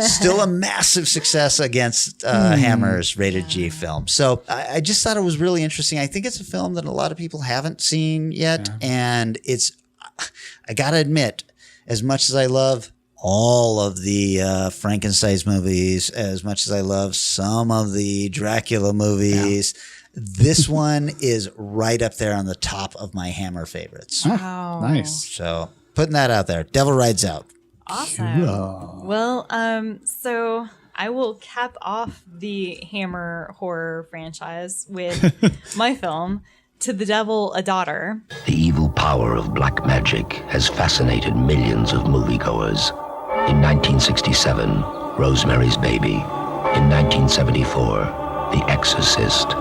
Still a massive success against Hammer's rated G film. So I just thought it was really interesting. I think it's a film that a lot of people haven't seen yet. Yeah. And I got to admit, as much as I love all of the Frankenstein's movies, as much as I love some of the Dracula movies, this one is right up there on the top of my Hammer favorites. Wow. Nice. So putting that out there. Devil Rides Out. Awesome. Yeah. Well, so I will cap off the Hammer horror franchise with my film, To the Devil, a Daughter. The evil power of black magic has fascinated millions of moviegoers. In 1967, Rosemary's Baby. In 1974, The Exorcist.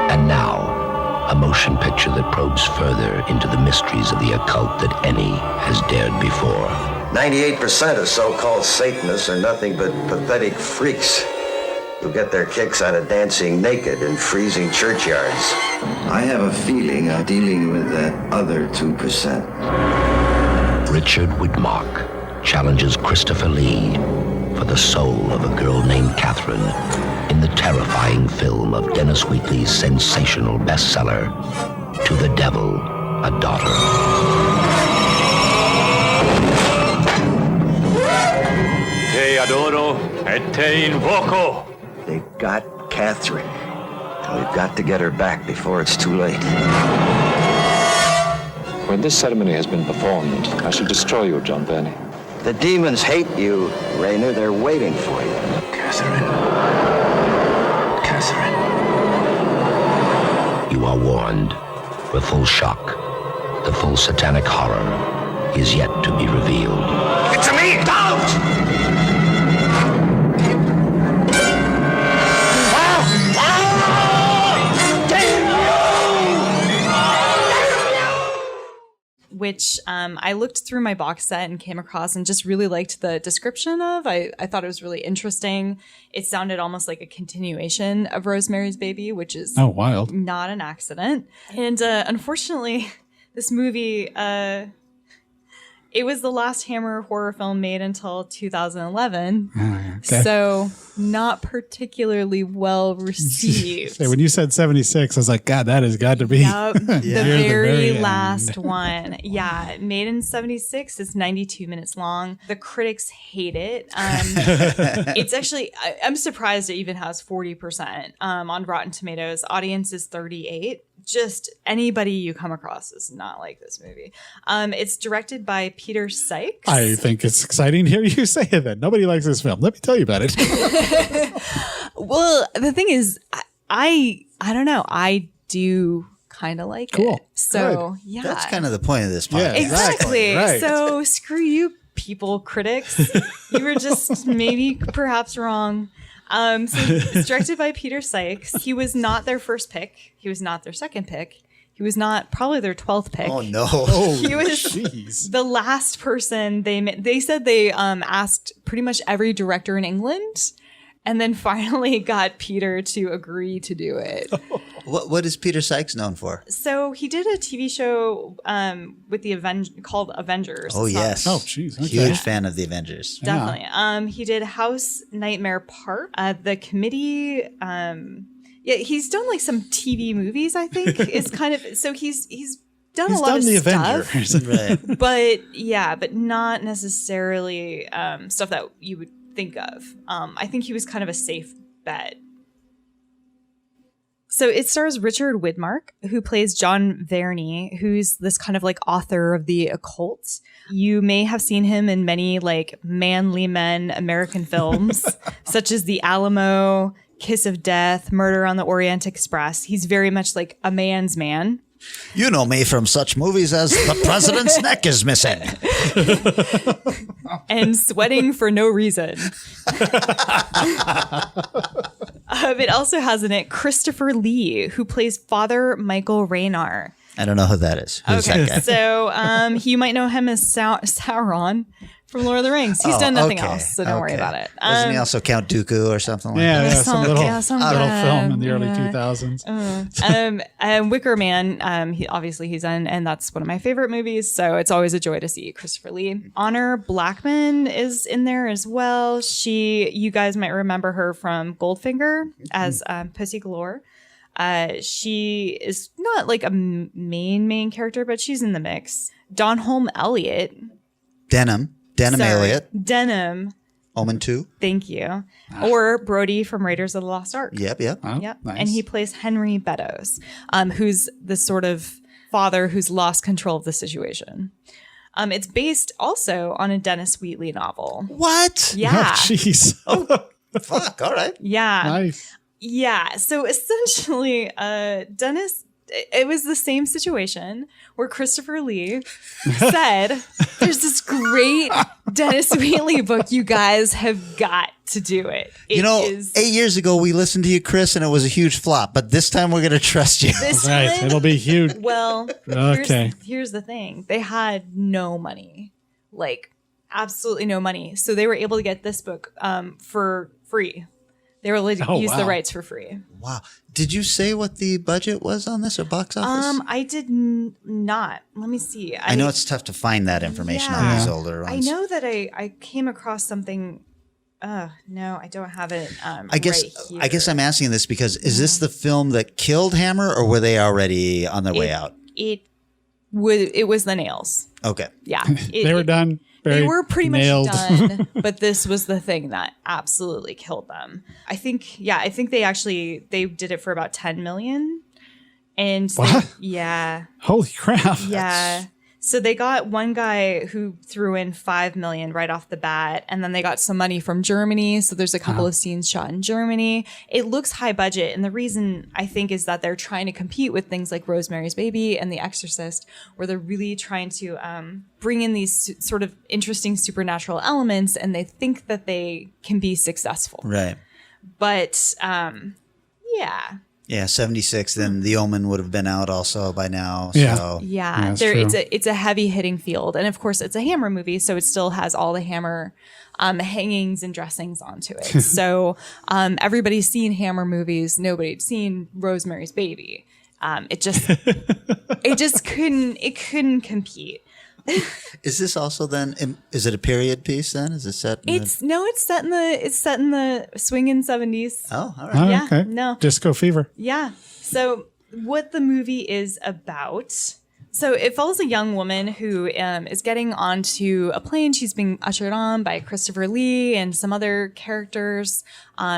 And now, a motion picture that probes further into the mysteries of the occult that any has dared before. 98% of so-called Satanists are nothing but pathetic freaks who get their kicks out of dancing naked in freezing churchyards. I have a feeling I'm dealing with that other 2%. Richard Widmark challenges Christopher Lee for the soul of a girl named Catherine in the terrifying film of Dennis Wheatley's sensational bestseller, To the Devil, a Daughter. Te adoro et te invoco. They've got Catherine, and we've got to get her back before it's too late. When this ceremony has been performed, I shall destroy you, John Burney. The demons hate you, Raynor. They're waiting for you. Catherine. You are warned. The full shock, the full satanic horror is yet to be revealed. It's me! Don't! Which I looked through my box set and came across and just really liked the description of. I thought it was really interesting. It sounded almost like a continuation of Rosemary's Baby, which is wild. Not an accident. And unfortunately, this movie, it was the last Hammer horror film made until 2011. Okay. So not particularly well received. When you said 76, I was like, God, that has got to be the very end. last one. Yeah, made in 76. It's 92 minutes long. The critics hate it. It's actually, I'm surprised it even has 40% on Rotten Tomatoes. Audience is 38. Just anybody you come across is not like this movie. It's directed by Peter Sykes. I think it's exciting to hear you say that. Nobody likes this film. Let me tell you about it. Well, the thing is, I don't know. I do kind of like it. So, Good. yeah. That's kind of the point of this podcast. Yeah, Exactly. Right. So screw you, people critics. You were just maybe perhaps wrong. So it's directed by Peter Sykes. He was not their first pick. He was not their second pick. He was not probably their 12th pick. Oh no! He was the last person they said they asked pretty much every director in England, and then finally got Peter to agree to do it. What is Peter Sykes known for? So he did a TV show with the called Avengers. Oh yes. Oh jeez. Okay. Huge fan of the Avengers. Definitely. He did House Nightmare Park, The Committee. Yeah, he's done like some TV movies, I think. Is kind of so he's done a lot of the stuff. Avengers. Right. but not necessarily stuff that you would think of. I think he was kind of a safe bet. So it stars Richard Widmark, who plays John Verney, who's this kind of like author of the occult. You may have seen him in many like manly men American films, such as The Alamo, Kiss of Death, Murder on the Orient Express. He's very much like a man's man. You know me from such movies as The President's Neck is Missing. And Sweating for No Reason. It also has in it Christopher Lee, who plays Father Michael Raynar. I don't know who that is. Who's that guy? So you might know him as Sauron from Lord of the Rings. He's done nothing else, so don't worry about it. Wasn't he also Count Dooku or something like that? Yeah, some little film in the early yeah. 2000s. Wicker Man, he's in, and that's one of my favorite movies, so it's always a joy to see Christopher Lee. Honor Blackman is in there as well. You guys might remember her from Goldfinger as Pussy Galore. She is not like a main character, but she's in the mix. Dawn Holm Elliott. Denham Elliott. Denham. Omen 2. Thank you. Or Brody from Raiders of the Lost Ark. Yep. Oh, Yep. nice. And he plays Henry Beddoes, who's the sort of father who's lost control of the situation. It's based also on a Dennis Wheatley novel. What? Yeah. Oh, jeez. Fuck. All right. Yeah. Nice. Yeah. So essentially, Dennis, it was the same situation where Christopher Lee said, there's this great Dennis Wheatley book. You guys have got to do it. It is 8 years ago, we listened to you, Chris, and it was a huge flop. But this time we're going to trust you. this Right. one. It'll be huge. Well, Okay. here's the thing. They had no money. Like, absolutely no money. So they were able to get this book for free. They were able to use the rights for free. Wow. Did you say what the budget was on this or box office? I did not. Let me see. I know it's tough to find that information on these older ones. I know that I came across something. No, I don't have it. I guess I'm asking this because is this the film that killed Hammer, or were they already on their way out? It was the nails. Okay. Yeah. They were done. They were pretty nailed. much done, but this was the thing that absolutely killed them. I think they did it for about 10 million. And Holy crap. Yeah. So they got one guy who threw in 5 million right off the bat, and then they got some money from Germany. So there's a couple of scenes shot in Germany. It looks high budget, and the reason I think is that they're trying to compete with things like Rosemary's Baby and The Exorcist, where they're really trying to bring in these sort of interesting supernatural elements, and they think that they can be successful. Right. But yeah. Yeah, 76. Then The Omen would have been out also by now. Yeah. So. Yeah, it's a heavy hitting field, and of course it's a Hammer movie, so it still has all the Hammer hangings and dressings onto it. So everybody's seen Hammer movies, nobody's seen Rosemary's Baby. It just couldn't compete. Is this also then? Is it a period piece then? Is it set? It's set in the swinging 70s. Oh, all right. Oh, Yeah, okay. no. Disco Fever. Yeah. So what the movie is about. So it follows a young woman who is getting onto a plane. She's being ushered on by Christopher Lee and some other characters.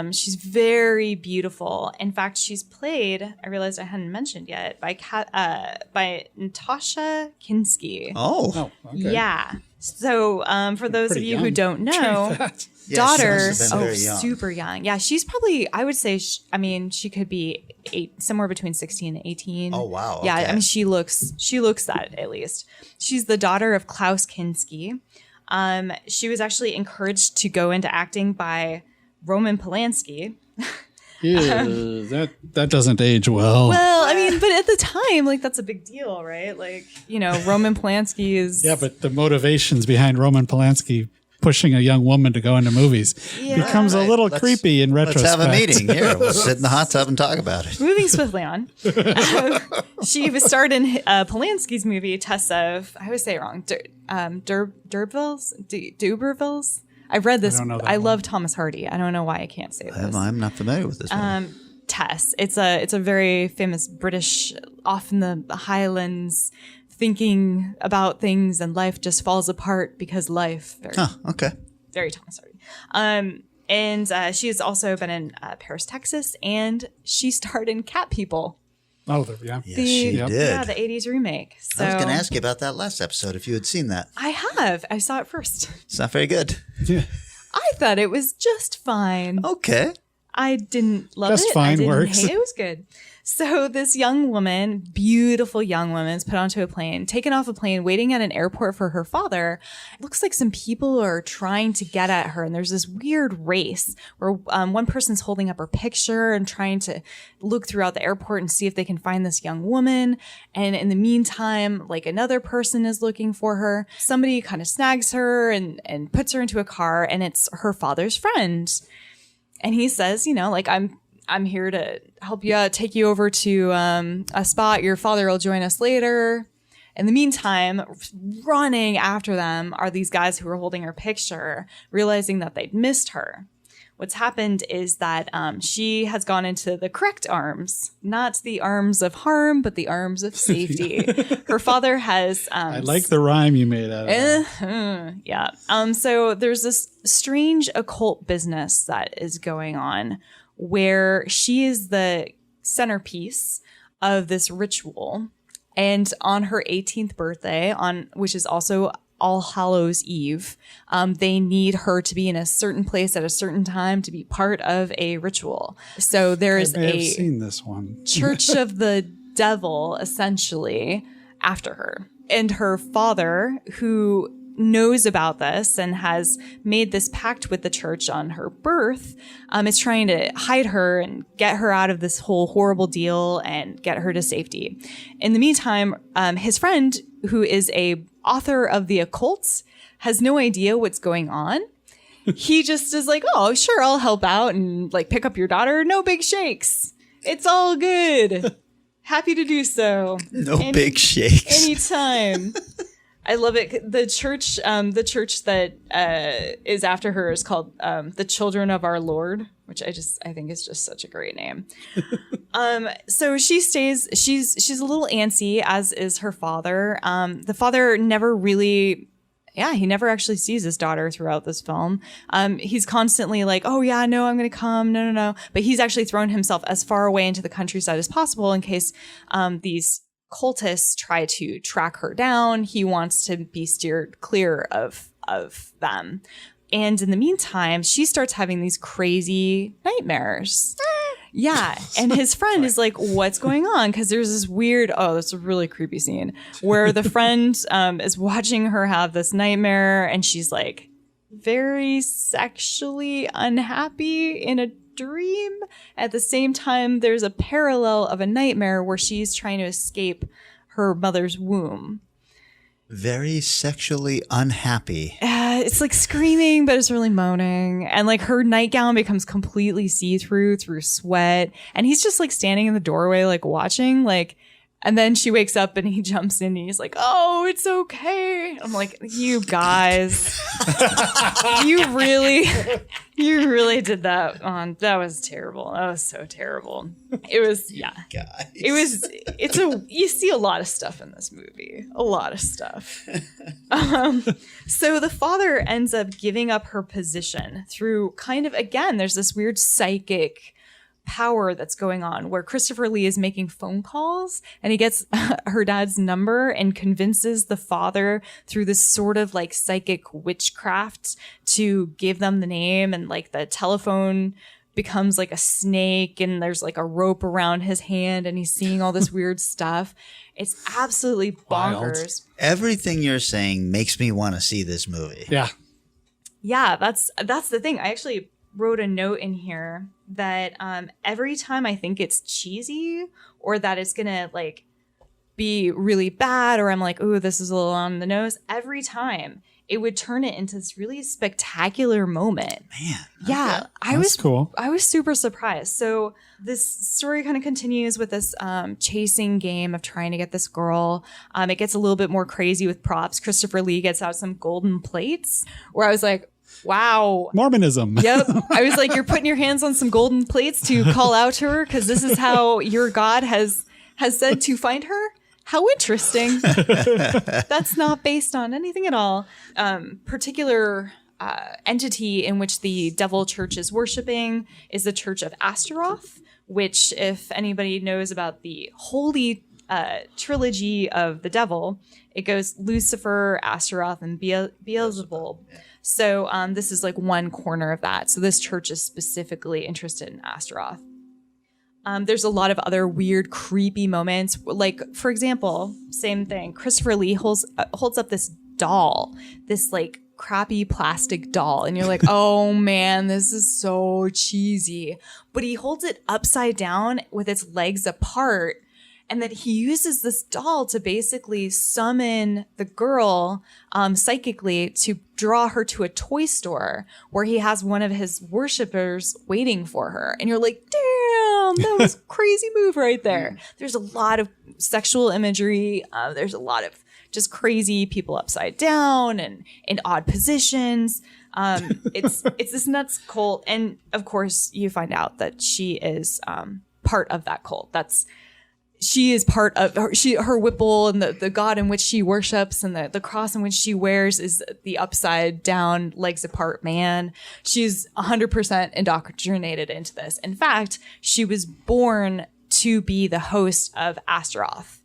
She's very beautiful. In fact, she's played, I realized I hadn't mentioned yet, by Natasha Kinski. Oh. Okay. Yeah. So for those of you who don't know, daughter, super young. Yeah, she's probably, I would say, she could be somewhere between 16 and 18. Oh, wow. Yeah, okay. I mean, she looks that at least. She's the daughter of Klaus Kinski. She was actually encouraged to go into acting by Roman Polanski. Yeah, that doesn't age well. Well, I mean, but at the time, like, that's a big deal, right? Like, Roman Polanski is... Yeah, but the motivations behind Roman Polanski pushing a young woman to go into movies becomes a little creepy in retrospect. Let's have a meeting here. We'll sit in the hot tub and talk about it. Moving swiftly on. She was starred in Polanski's movie, Tessa, I always say it wrong, D'Urbervilles? I've read this. I love Thomas Hardy. I don't know why I can't say this. I'm not familiar with this one. Tess. It's a very famous British, off in the Highlands, thinking about things and life just falls apart because life. Okay. Very Thomas Hardy. And she has also been in Paris, Texas, and she starred in Cat People. Oh, yeah. Yes, she did. Yeah, the 80s remake. So, I was going to ask you about that last episode, if you had seen that. I have. I saw it first. It's not very good. Yeah. I thought it was just fine. Okay. I didn't love Just it. fine I didn't works. hate it. It was good. So this young woman, beautiful young woman, is put onto a plane, taken off a plane, waiting at an airport for her father. It looks like some people are trying to get at her, and there's this weird race where one person's holding up her picture and trying to look throughout the airport and see if they can find this young woman. And in the meantime, like, another person is looking for her. Somebody kind of snags her and puts her into a car, and it's her father's friend. And he says, I'm here to help you out, take you over to a spot. Your father will join us later. In the meantime, running after them are these guys who are holding her picture, realizing that they'd missed her. What's happened is that she has gone into the correct arms, not the arms of harm, but the arms of safety. Her father has... I like the rhyme you made out of that. Yeah. So there's this strange occult business that is going on where she is the centerpiece of this ritual. And on her 18th birthday, which is also All Hallows Eve, they need her to be in a certain place at a certain time to be part of a ritual. So there is I've seen this one. Church of the Devil, essentially, after her. And her father, who knows about this and has made this pact with the church on her birth, is trying to hide her and get her out of this whole horrible deal and get her to safety. In the meantime, his friend, who is a author of the occult, has no idea what's going on. He just is like, oh, sure, I'll help out and like pick up your daughter. No big shakes. It's all good. Happy to do so. No big shakes. Anytime. I love it. The church that is after her is called the Children of Our Lord, which I think is just such a great name. So she stays. She's a little antsy, as is her father. The father never really. Yeah, he never actually sees his daughter throughout this film. He's constantly like, oh yeah, no, I'm going to come. No. But he's actually thrown himself as far away into the countryside as possible in case these cultists try to track her down. He wants to be steered clear of them. And in the meantime, she starts having these crazy nightmares. Yeah. And his friend is like, what's going on? Because there's this weird, that's a really creepy scene where the friend is watching her have this nightmare and she's like very sexually unhappy in a dream. At the same time, there's a parallel of a nightmare where she's trying to escape her mother's womb. Very sexually unhappy. It's like screaming, but it's really moaning. And like her nightgown becomes completely see-through through sweat. And he's just like standing in the doorway, like watching, like, and then she wakes up and he jumps in and he's like, oh, it's okay. I'm like, you guys, you really did that on. That was terrible. That was so terrible. It was, yeah. Guys. You see a lot of stuff in this movie. A lot of stuff. So the father ends up giving up her position through kind of, again, there's this weird psychic power that's going on where Christopher Lee is making phone calls and he gets her dad's number and convinces the father through this sort of like psychic witchcraft to give them the name, and like the telephone becomes like a snake and there's like a rope around his hand and he's seeing all this weird stuff. It's absolutely bonkers. Wild. Everything you're saying makes me want to see this movie. Yeah, that's the thing. I actually wrote a note in here that every time I think it's cheesy or that it's gonna like be really bad or I'm like, ooh, this is a little on the nose, every time it would turn it into this really spectacular moment. Man. Yeah. That's cool. I was super surprised. So this story kind of continues with this chasing game of trying to get this girl. It gets a little bit more crazy with props. Christopher Lee gets out some golden plates where I was like, wow. Mormonism. Yep. I was like, you're putting your hands on some golden plates to call out to her because this is how your God has said to find her. How interesting. That's not based on anything at all. Particular entity in which the devil church is worshiping is the Church of Astaroth, which, if anybody knows about the holy trilogy of the devil, it goes Lucifer, Astaroth, and Beelzebub. So this is like one corner of that. So this church is specifically interested in Astaroth. There's a lot of other weird, creepy moments. Like, for example, same thing. Christopher Lee holds up this doll, this like crappy plastic doll. And you're like, oh man, this is so cheesy. But he holds it upside down with its legs apart. And that he uses this doll to basically summon the girl psychically to draw her to a toy store where he has one of his worshipers waiting for her. And you're like, damn, that was a crazy move right there. There's a lot of sexual imagery. There's a lot of just crazy people upside down and in odd positions. It's this nuts cult. And of course, you find out that she is part of that cult. She is part of her Whipple, and the god in which she worships and the cross in which she wears is the upside down, legs apart man. She's 100% indoctrinated into this. In fact, she was born to be the host of Astaroth.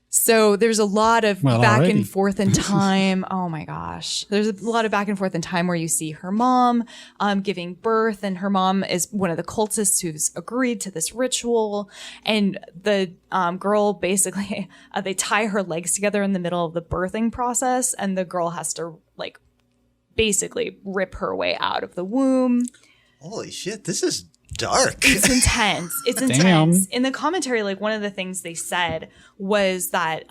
So there's a lot of back and forth in time. Oh my gosh. There's a lot of back and forth in time where you see her mom giving birth, and her mom is one of the cultists who's agreed to this ritual. And the girl basically, they tie her legs together in the middle of the birthing process, and the girl has to like basically rip her way out of the womb. Holy shit, this is dark. It's intense. It's intense. Damn. In the commentary, like one of the things they said was that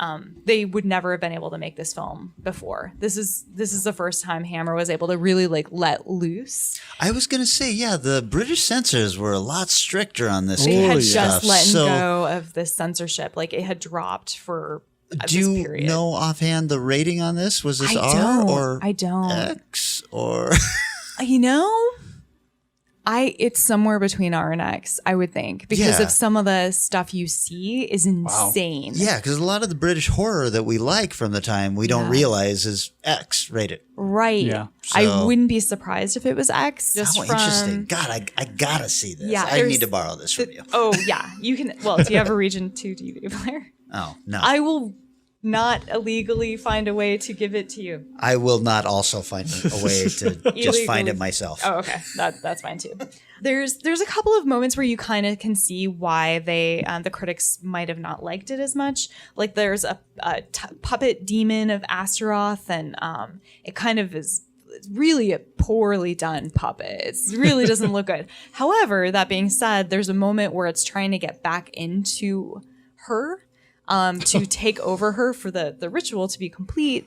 they would never have been able to make this film before. This is the first time Hammer was able to really like let loose. I was gonna say, yeah, the British censors were a lot stricter on this. They had stuff. just let go of this censorship. Like it had dropped for Do you know offhand the rating on this? Was this I don't. X or You know, it's somewhere between R and X, I would think, because of some of the stuff you see is insane. Yeah, because a lot of the British horror that we like from the time we don't realize is X rated. Right. Yeah. I wouldn't be surprised if it was X. Just How from, interesting. God, I gotta see this. Yeah, I need to borrow this from you. Oh, yeah. You can. Well, do you have a Region 2 DVD player? Oh, no. I will not illegally find a way to give it to you. I will not also find a way to just find it myself. Oh, okay. That's fine too. There's a couple of moments where you kind of can see why the critics might have not liked it as much. Like there's a puppet demon of Astaroth, and it kind of is really a poorly done puppet. It really doesn't look good. However, that being said, there's a moment where it's trying to get back into her. To take over her for the ritual to be complete.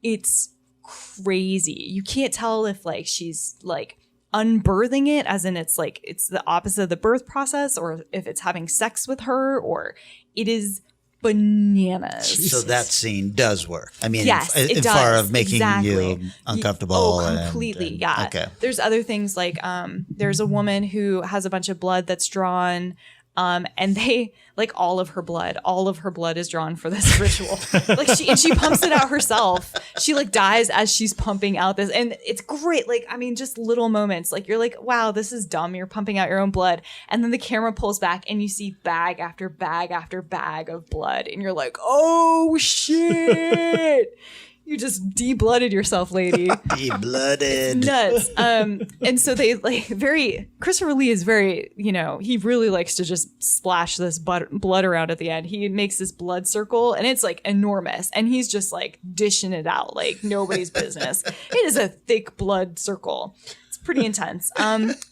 It's crazy. You can't tell if like she's like unbirthing it, as in it's like it's the opposite of the birth process, or if it's having sex with her, or it is bananas. So that scene does work. I mean, yes, it in does. far of making Exactly. you uncomfortable. Oh, completely. Yeah. Okay. There's other things like there's a woman who has a bunch of blood that's drawn. And they like all of her blood is drawn for this ritual. Like she pumps it out herself. She like dies as she's pumping out this, and it's great. Like, I mean, just little moments. Like you're like, wow, this is dumb. You're pumping out your own blood. And then the camera pulls back and you see bag after bag after bag of blood. And you're like, oh shit. You just de-blooded yourself, lady. De-blooded. Nuts. And so they like Christopher Lee is very, he really likes to just splash this blood around at the end. He makes this blood circle and it's like enormous. And he's just like dishing it out like nobody's business. It is a thick blood circle. It's pretty intense.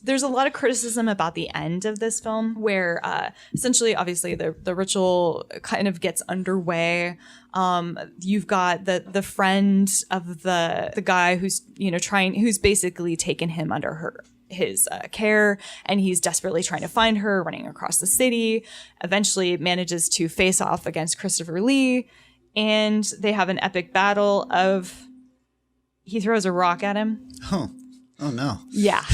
There's a lot of criticism about the end of this film where essentially, obviously, the ritual kind of gets underway. You've got the friend of the guy who's who's basically taken him under his care, and he's desperately trying to find her, running across the city. Eventually manages to face off against Christopher Lee, and they have an epic battle he throws a rock at him. Oh no. Yeah.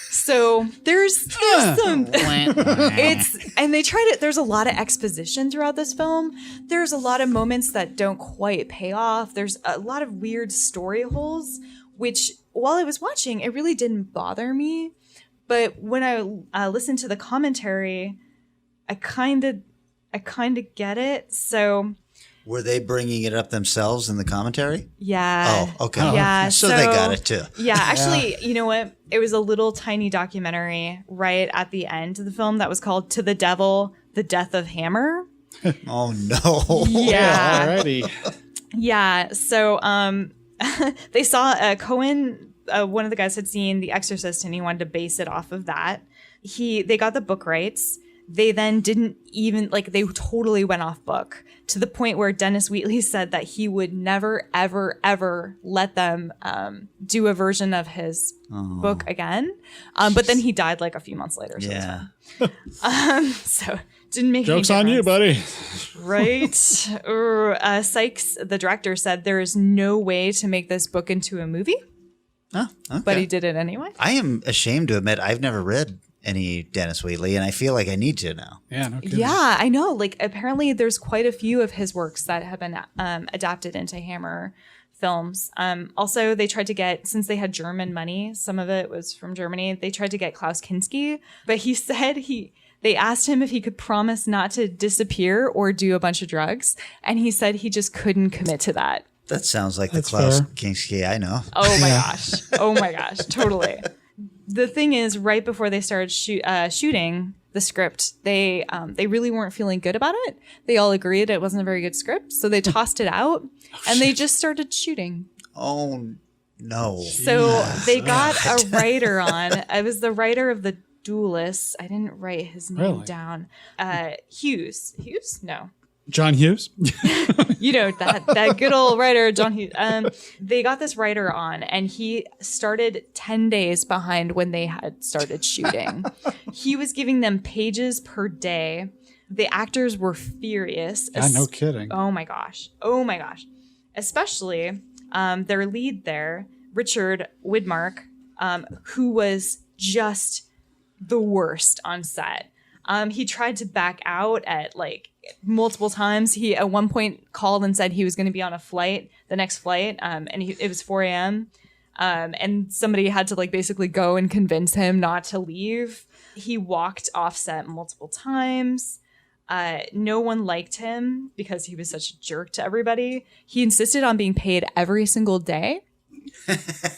So there's some and they try to, there's a lot of exposition throughout this film. There's a lot of moments that don't quite pay off. There's a lot of weird story holes, which while I was watching, it really didn't bother me. But when I listened to the commentary, I kind of get it. So were they bringing it up themselves in the commentary? Yeah. Oh, okay. Yeah. So they got it too. Yeah. Actually, you know what? It was a little tiny documentary right at the end of the film that was called "To the Devil: The Death of Hammer." Oh no. Yeah. Alrighty. Yeah. So they saw Cohen. One of the guys had seen The Exorcist, and he wanted to base it off of that. They got the book rights. They then didn't even they totally went off book to the point where Dennis Wheatley said that he would never, ever, ever let them do a version of his book again. But then he died like a few months later. So yeah. So didn't make Joke's any on you, buddy. Right. Sykes, the director, said there is no way to make this book into a movie. Oh, okay. But he did it anyway. I am ashamed to admit I've never read any Dennis Wheatley, and I feel like I need to now. Yeah, no kidding. Yeah, I know. Like, apparently there's quite a few of his works that have been adapted into Hammer films. Also, they tried to get, since they had German money, some of it was from Germany, they tried to get Klaus Kinski, but he said they asked him if he could promise not to disappear or do a bunch of drugs, and he said he just couldn't commit to that. That sounds like That's the Klaus fair. Kinski I know. Oh my gosh. Oh my gosh. Totally. The thing is, right before they started shooting the script, they really weren't feeling good about it. They all agreed it wasn't a very good script, so they tossed it out and they just started shooting. Oh No. So they got a writer on. I was the writer of The Duelist. I didn't write his name down. Hughes. Hughes? No. John Hughes? You know, that good old writer, John Hughes. They got this writer on, and he started 10 days behind when they had started shooting. He was giving them pages per day. The actors were furious. Yeah, no kidding. Oh my gosh. Especially their lead there, Richard Widmark, who was just the worst on set. He tried to back out at like multiple times. He at one point called and said he was going to be on a flight, the next flight, and it was 4 a.m. And somebody had to like basically go and convince him not to leave. He walked off set multiple times. No one liked him because he was such a jerk to everybody. He insisted on being paid every single day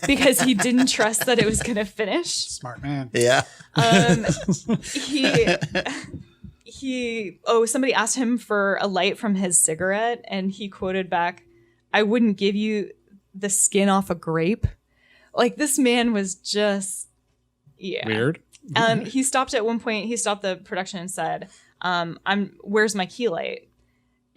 because he didn't trust that it was going to finish. Smart man. Yeah. Somebody asked him for a light from his cigarette, and he quoted back, "I wouldn't give you the skin off a grape." Like, this man was just, weird. He stopped at one point. He stopped the production and said, "Where's my key light?"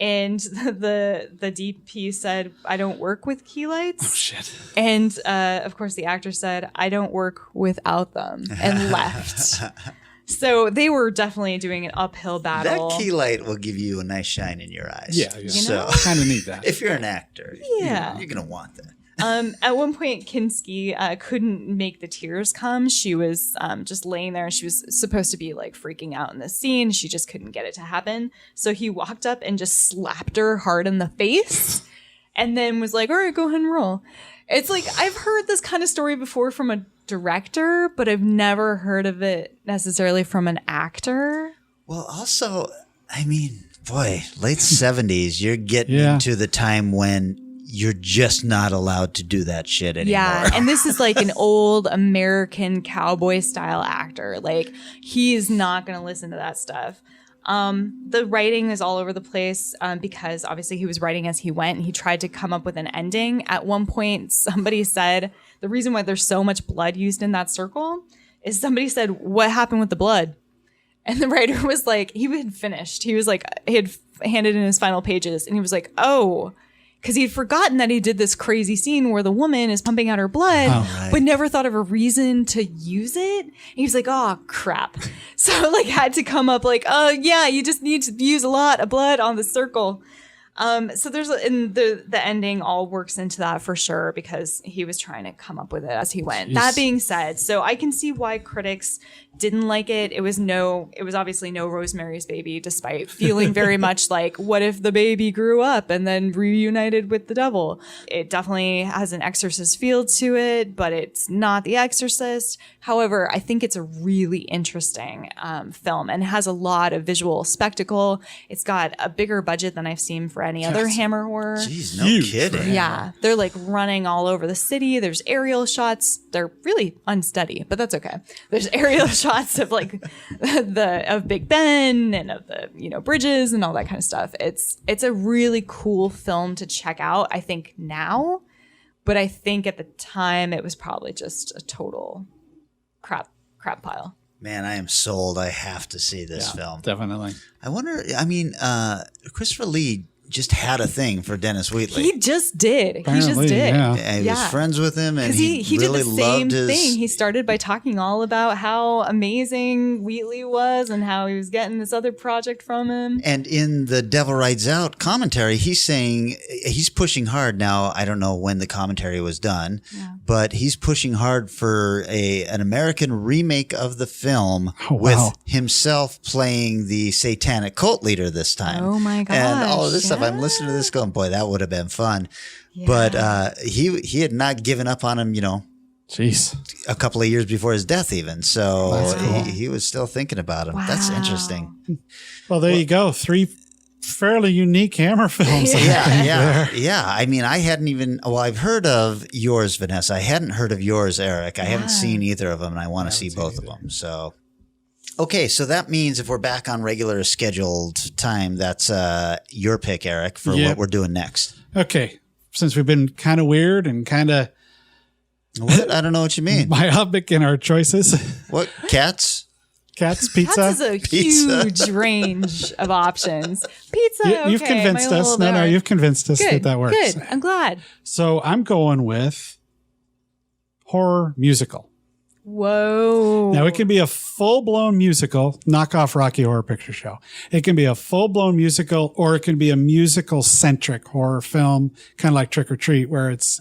And the DP said, "I don't work with key lights." Oh shit! And of course, the actor said, "I don't work without them," and left. So they were definitely doing an uphill battle. That key light will give you a nice shine in your eyes. Yeah. So kind of need that. If you're an actor, Yeah. you're going to want that. At one point, Kinski couldn't make the tears come. She was just laying there, and she was supposed to be like freaking out in the scene. She just couldn't get it to happen. So he walked up and just slapped her hard in the face, and then was like, "All right, go ahead and roll." It's like, I've heard this kind of story before from a director, but I've never heard of it necessarily from an actor. Well, also, I mean, boy, late 70s, you're getting into the time when you're just not allowed to do that shit anymore. Yeah, and this is like an old American cowboy style actor. Like, he's not going to listen to that stuff. The writing is all over the place because obviously he was writing as he went, and he tried to come up with an ending. At one point, somebody said the reason why there's so much blood used in that circle is somebody said, "What happened with the blood?" And the writer was like, he had finished. He was like, he had handed in his final pages, and he was like, "Oh," because he'd forgotten that he did this crazy scene where the woman is pumping out her blood, but never thought of a reason to use it. And he was like, "Oh, crap." So like had to come up like, "Oh yeah, you just need to use a lot of blood on the circle." So there's, and the ending all works into that for sure, because he was trying to come up with it as he went. Jeez. That being said, so I can see why critics didn't like it. It was obviously no Rosemary's Baby, despite feeling very much like, what if the baby grew up and then reunited with the devil? It definitely has an Exorcist feel to it, but it's not The Exorcist. However, I think it's a really interesting film, and has a lot of visual spectacle. It's got a bigger budget than I've seen for any other Hammer horror. Jeez, no kidding. Yeah, they're like running all over the city. There's aerial shots. They're really unsteady, but that's okay. There's aerial shots of like of Big Ben and of the bridges and all that kind of stuff. It's a really cool film to check out, I think now, but I think at the time it was probably just a total crap pile. Man, I am sold. I have to see this film. Definitely. I wonder, I mean, Christopher Lee just had a thing for Dennis Wheatley. He just did. Apparently, He was friends with him, and he really did the same loved his thing. He started by talking all about how amazing Wheatley was and how he was getting this other project from him. And in the Devil Rides Out commentary, he's saying he's pushing hard now. I don't know when the commentary was done, but he's pushing hard for an American remake of the film with himself playing the satanic cult leader this time. Oh my gosh. And all of this stuff. I'm listening to this going, boy, that would have been fun. Yeah. But he had not given up on him, Jeez. a couple of years before his death even. So he was still thinking about him. Wow. That's interesting. Well, there you go. 3 fairly unique Hammer films. Yeah. I mean, I hadn't even, I've heard of yours, Vanessa. I hadn't heard of yours, Eric. I haven't seen either of them, and I want to see both of them. So, okay. So that means if we're back on regular scheduled time, that's your pick, Eric, for what we're doing next. Okay. Since we've been kind of weird and kind of What? I don't know what you mean. Myopic in our choices. What? Cats? Cats, pizza. Cats is a huge range of options. Pizza. You've okay, convinced my us. little No, bear. you've convinced us Good, that works. Good. I'm glad. So I'm going with horror musical. Whoa. Now, it can be a full-blown musical, knockoff Rocky Horror Picture Show. It can be a full-blown musical, or it can be a musical-centric horror film, kind of like Trick or Treat, where it's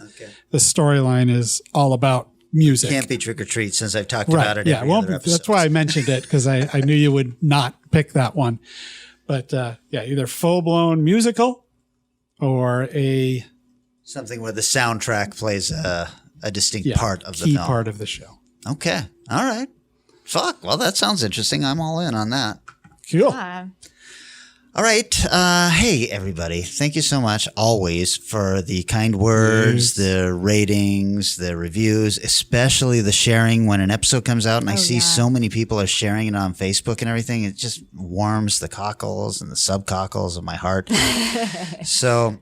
the storyline is all about music. Can't be Trick or Treat since I've talked Right. about it. Yeah, every well, other episode. that's why I mentioned it, because I knew you would not pick that one. But either full-blown musical or a something where the soundtrack plays a distinct part of the key film. part of the show. Okay. All right. Fuck. Well, that sounds interesting. I'm all in on that. Cool. Yeah. All right. Hey, everybody. Thank you so much always for the kind words, the ratings, the reviews, especially the sharing when an episode comes out and I see so many people are sharing it on Facebook and everything. It just warms the cockles and the subcockles of my heart. So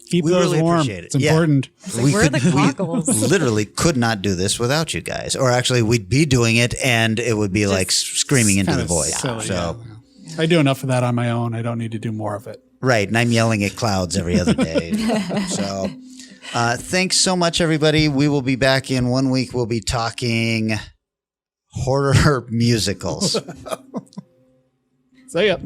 keep we those really warm. appreciate it. It's important. We We're the cockles. literally could not do this without you guys. Or actually, we'd be doing it and it would be like screaming into the Kinda void. silly, So. I do enough of that on my own. I don't need to do more of it. Right. And I'm yelling at clouds every other day. So thanks so much, everybody. We will be back in 1 week. We'll be talking horror musicals. See ya.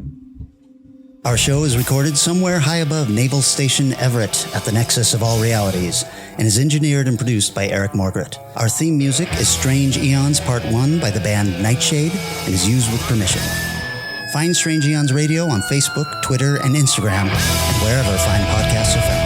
Our show is recorded somewhere high above Naval Station Everett at the nexus of all realities and is engineered and produced by Eric Margaret. Our theme music is Strange Aeons Part 1 by the band Nightshade and is used with permission. Find Strange Aeons Radio on Facebook, Twitter, and Instagram, and wherever fine podcasts are found.